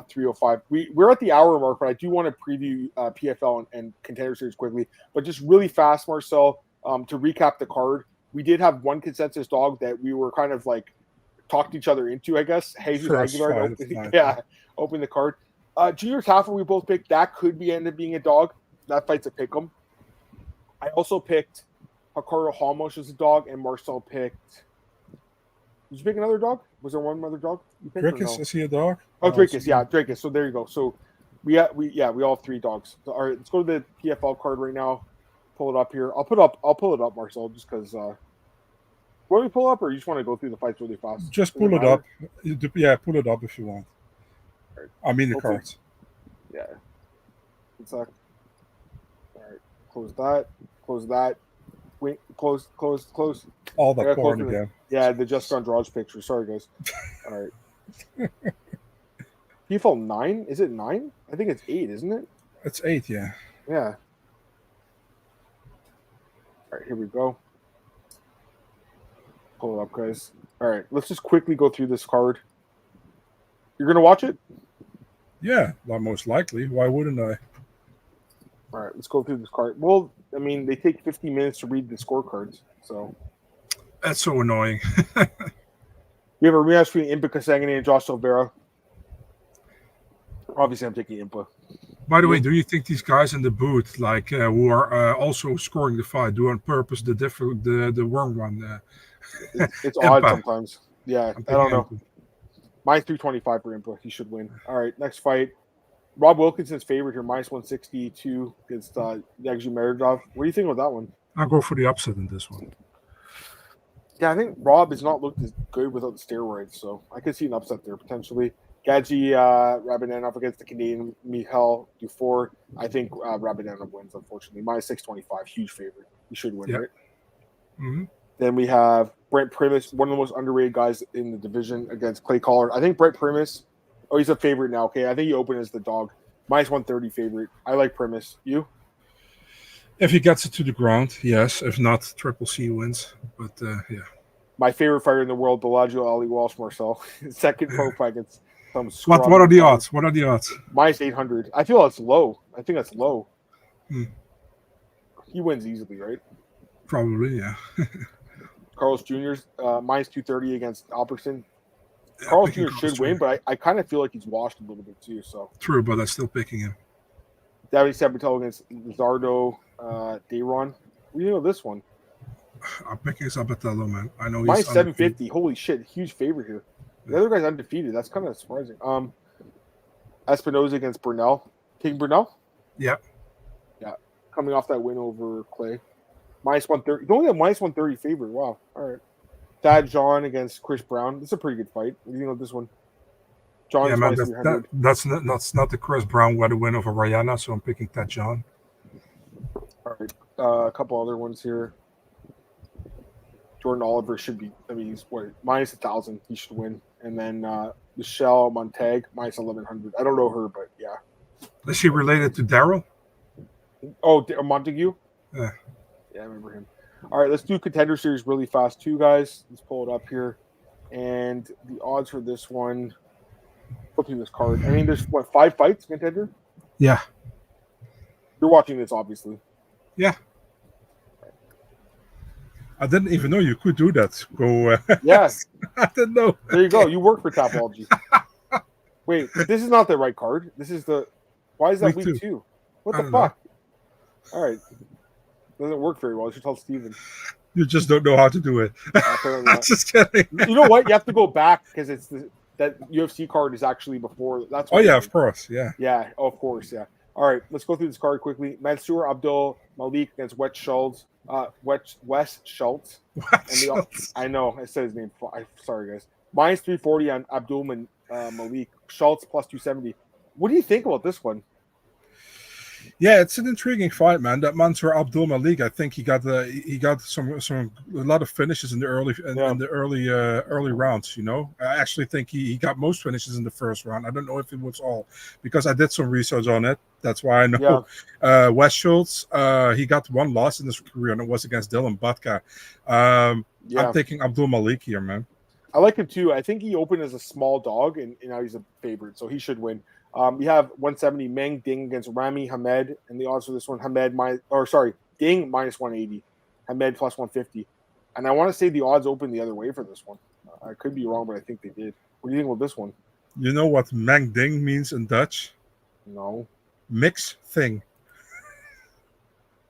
305. We're at the hour mark, but I do want to preview PFL and Contender Series quickly. But just really fast, Marcel, to recap the card, we did have one consensus dog that we were kind of like talked each other into, I guess. Jesus Aguilar opened the card. Junior Tafa, we both picked. That could end up being a dog. That fight's a pick'em. I also picked Ricardo Ramos as a dog, and Marcel picked. Did you pick another dog? Was there one other dog? Dricus, is he a dog? Oh, Dricus, yeah, Dricus. So there you go. So we all have 3 dogs. So, all right, let's go to the PFL card right now. Pull it up here. I'll pull it up, Marcel, just because. Want me to pull up, or you just want to go through the fights really fast? Just pull it up. Yeah, pull it up if you want. Right. I mean the cards. Yeah. One sec. All right. Close that. Close that. Wait. Close. All that porn again. Yeah, the Just Gone Draws picture. Sorry, guys. All right. PFL 9? Is it 9? I think it's 8, isn't it? It's 8, yeah. Yeah. All right, here we go. Pull it up, guys. All right, let's just quickly go through this card. You're going to watch it? Yeah, well, most likely. Why wouldn't I? All right, let's go through this card. Well, I mean, they take 50 minutes to read the scorecards, so. That's so annoying. We have a rematch between Impa Kasangani and Josh Silveira. Obviously, I'm taking Impa. By the way, do you think these guys in the booth, like who are also scoring the fight, do on purpose the wrong one? It's odd sometimes. Yeah, I don't know. Mine's 325 for Impa. He should win. All right, next fight. Rob Wilkinson's favorite here, minus 162 against Nagzhimerdov. What do you think about that one? I'll go for the upset in this one. Yeah, I think Rob has not looked as good without the steroids, so I could see an upset there potentially. Gadji Rabidanov against the Canadian Michal Dufour. I think Rabidanov wins, unfortunately. Minus 625, huge favorite. He should win, right? Mm-hmm. Then we have Brent Primus, one of the most underrated guys in the division, against Clay Collard. I think Brent Primus, he's a favorite now, okay? I think he opened as the dog. Minus 130 favorite. I like Primus. You? If he gets it to the ground, yes. If not, Triple C wins. But, yeah. My favorite fighter in the world, Bellagio Ali Walsh Marcel. Second pro fight against some What are the odds? What are the odds? Minus 800. I feel that's low. I think that's low. He wins easily, right? Probably, yeah. Carlos Jr.'s minus 230 against Alperson. Carlos Jr. should win, but I kind of feel like he's washed a little bit too. So true, but I'm still picking him. Davide Sabatel against Lizardo Dayron. What do you know of this one? I'm picking Sabatello, man. I know he's minus 750. Holy shit, huge favorite here. The other guy's undefeated. That's kind of surprising. Espinoza against Burnell. King Burnell? Yeah. Yeah. Coming off that win over Clay. Minus 130. You only have minus 130 favorite. Wow. All right. Thad John against Chris Brown. This is a pretty good fight. What do you know this one? John is minus 300. That's not the Chris Brown win over Rihanna, so I'm picking Thad John. All right. A couple other ones here. Jordan Oliver should be, he's minus 1,000. He should win. And then Michelle Montag, minus 1,100. I don't know her, but yeah. Is she related to Daryl? Oh, Montague? Yeah. Yeah, I remember him. All right, let's do Contender Series really fast too, guys. Let's pull it up here. And the odds for this one, flipping this card. I mean, there's, 5 fights, Contender? Yeah. You're watching this, obviously. Yeah. I didn't even know you could do that. Go. Yes. I didn't know. There you go. You work for Tapology. Wait, this is not the right card. This is the. Why is that week 2? What the fuck? All right. Doesn't work very well. You should tell Steven. You just don't know how to do it. I'm just kidding. You know what? You have to go back because it's that UFC card is actually before. That's. Oh yeah, of course. Yeah. Yeah. Oh, of course. Yeah. All right. Let's go through this card quickly. Mansour Abdul Malik against Wes Schultz. Wes Schultz. I know. I said his name. Sorry, guys. Minus 340 on Abdul Malik. Schultz plus 270. What do you think about this one? Yeah, it's an intriguing fight, man. That Mansour Abdul Malik, I think he got a lot of finishes in the early rounds. You know, I actually think he got most finishes in the first round. I don't know if it was all because I did some research on it. That's why I know. Yeah. Wes Schultz, he got one loss in his career, and it was against Dylan Butka. I'm taking Abdul Malik here, man. I like him too. I think he opened as a small dog, and now he's a favorite, so he should win. We have 170 Meng Ding against Rami Hamed, and the odds for this one Ding minus 180, Hamed plus 150. And I want to say the odds open the other way for this one. I could be wrong, but I think they did. What do you think about this one? You know what Meng Ding means in Dutch? No. Mix thing.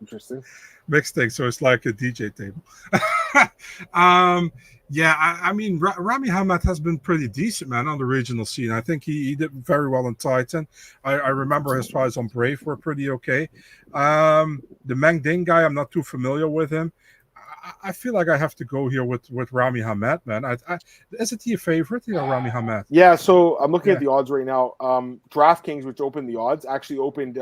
Interesting. Mixed thing, so it's like a DJ table. I mean, Rami Hamed has been pretty decent, man, on the regional scene. I think he did very well in Titan. I remember his fights on Brave were pretty okay. The Meng Ding guy, I'm not too familiar with him. I feel like I have to go here with Rami Hamed, man. Isn't he a favorite? Yeah, Rami Hamed. Yeah, so I'm looking at the odds right now. DraftKings, which opened the odds, actually opened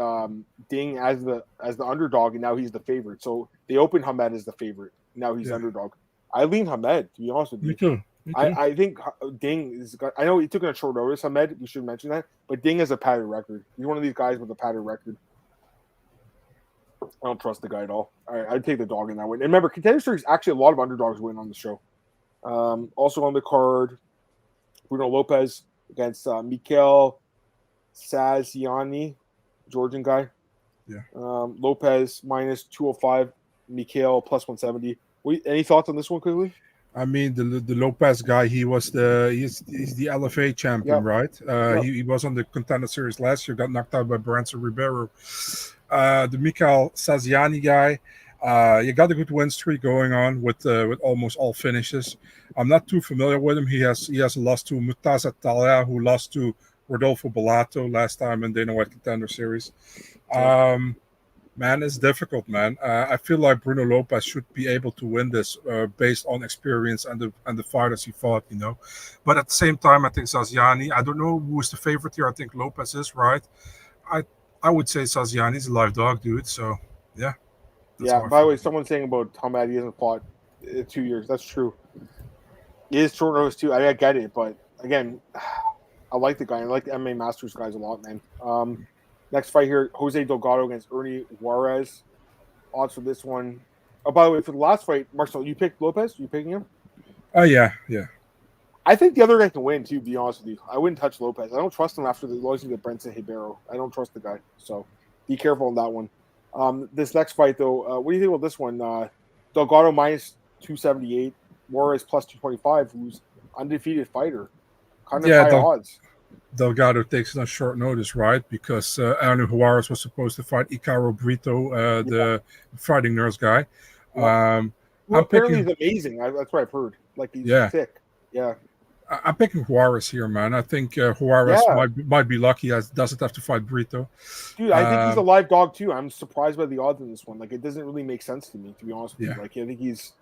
Ding as the underdog, and now he's the favorite. So they opened Hamed as the favorite. Now he's underdog. I lean Hamed, to be honest with you. Me too. I think Ding is. I know he took it on short notice, Hamed. We should mention that, but Ding has a padded record. He's one of these guys with a padded record. I don't trust the guy at all. I'd take the dog in that one. And remember, Contender Series, actually a lot of underdogs win on the show. Also on the card, Bruno Lopez against Nicoll Saziani, Georgian guy. Yeah. Lopez minus 205, Nicoll plus 170. Any thoughts on this one quickly? I mean, the Lopez guy, he's the LFA champion, right? He was on the Contender Series last year, got knocked out by Branson Ribeiro. The Nicoll Saziani guy, you got a good win streak going on with almost all finishes. I'm not too familiar with him. He has lost to Murtaza Talha, who lost to Rodolfo Bellato last time in Dana White Contender Series. Man, it's difficult, man. I feel like Bruno Lopez should be able to win this based on experience and the fighters he fought, you know. But at the same time, I think Saziani, I don't know who's the favorite here. I think Lopez is, right? I would say Saziani's a live dog, dude. So, yeah. Yeah, by the way, someone's saying about Hamed, he hasn't fought in 2 years. That's true. He is short notice, too. I get it, but again, I like the guy. I like the MMA Masters guys a lot, man. Next fight here, Jose Delgado against Ernie Juarez. Odds for this one. Oh, by the way, for the last fight, Marcel, you picked Lopez? You picking him? Oh, yeah. I think the other guy can win, too, to be honest with you. I wouldn't touch Lopez. I don't trust him after the losing to Brenton Ribeiro. I don't trust the guy. So be careful on that one. This next fight, though, what do you think about this one? Delgado minus 278, Juarez plus 225, who's undefeated fighter. Kind of high odds. Delgado takes it on short notice, right? Because Ernie Juarez was supposed to fight Icaro Brito, the fighting nurse guy. Apparently he's amazing. That's what I've heard. Like, he's thick. Yeah. I'm picking Juarez here, man. I think Juarez might be lucky as doesn't have to fight Brito. Dude, I think he's a live dog too. I'm surprised by the odds in this one. Like, it doesn't really make sense to me, to be honest with you. Like, I think he's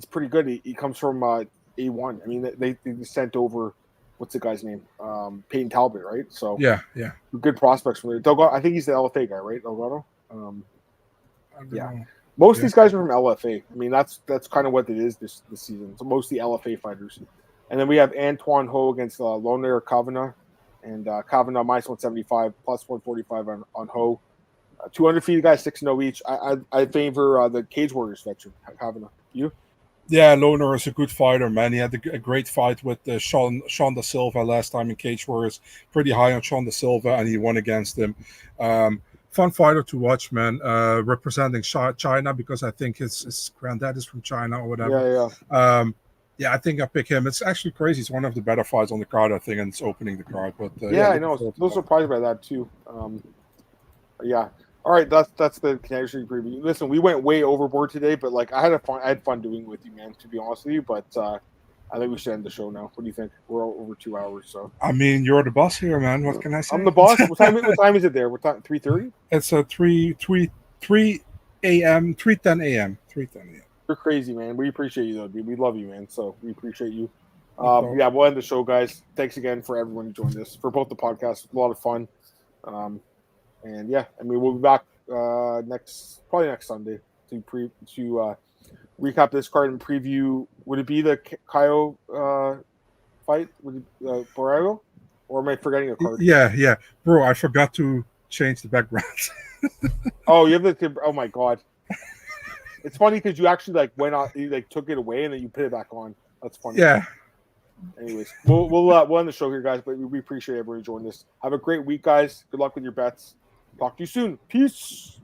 pretty good. He comes from A1. I mean, they sent over, what's the guy's name? Peyton Talbot, right? So yeah, good prospects from there. Delgado, I think he's the LFA guy, right? Delgado. Know. Most of these guys are from LFA. I mean, that's kind of what it is this season. So mostly LFA fighters. And then we have Antoine Ho against Loner Kavanaugh. And Kavanaugh minus 175, plus 145 on Ho. 200 feet, guys, 6-0 each. I favor the Cage Warriors veteran, Kavanaugh. You? Yeah, Loner is a good fighter, man. He had a great fight with Sean Da Silva last time in Cage Warriors. Pretty high on Sean Da Silva, and he won against him. Fun fighter to watch, man. Representing China, because I think his granddad is from China or whatever. Yeah, I think I pick him. It's actually crazy. It's one of the better fights on the card, I think, and it's opening the card. But I know. I'm a little surprised by that too. All right, that's the Canadian preview. Listen, we went way overboard today, but like I had fun doing it with you, man. To be honest with you, but I think we should end the show now. What do you think? We're over 2 hours, so. I mean, you're the boss here, man. What can I say? I'm the boss. What time is it there? What time? 3:30? It's 3 a.m. 3:10 a.m. 3:10 a.m. You're crazy, man. We appreciate you, though, dude. We love you, man. So we appreciate you. We'll end the show, guys. Thanks again for everyone who joined us for both the podcasts. A lot of fun. And yeah, I mean, we'll be back next Sunday to recap this card and preview. Would it be the Kaio fight with Borrego, or am I forgetting a card? Yeah, bro. I forgot to change the background. Oh, you have the. Oh my god. It's funny because you actually went on, you took it away and then you put it back on. That's funny. Yeah. Anyways, we'll end the show here, guys. But we appreciate everyone joining us. Have a great week, guys. Good luck with your bets. Talk to you soon. Peace.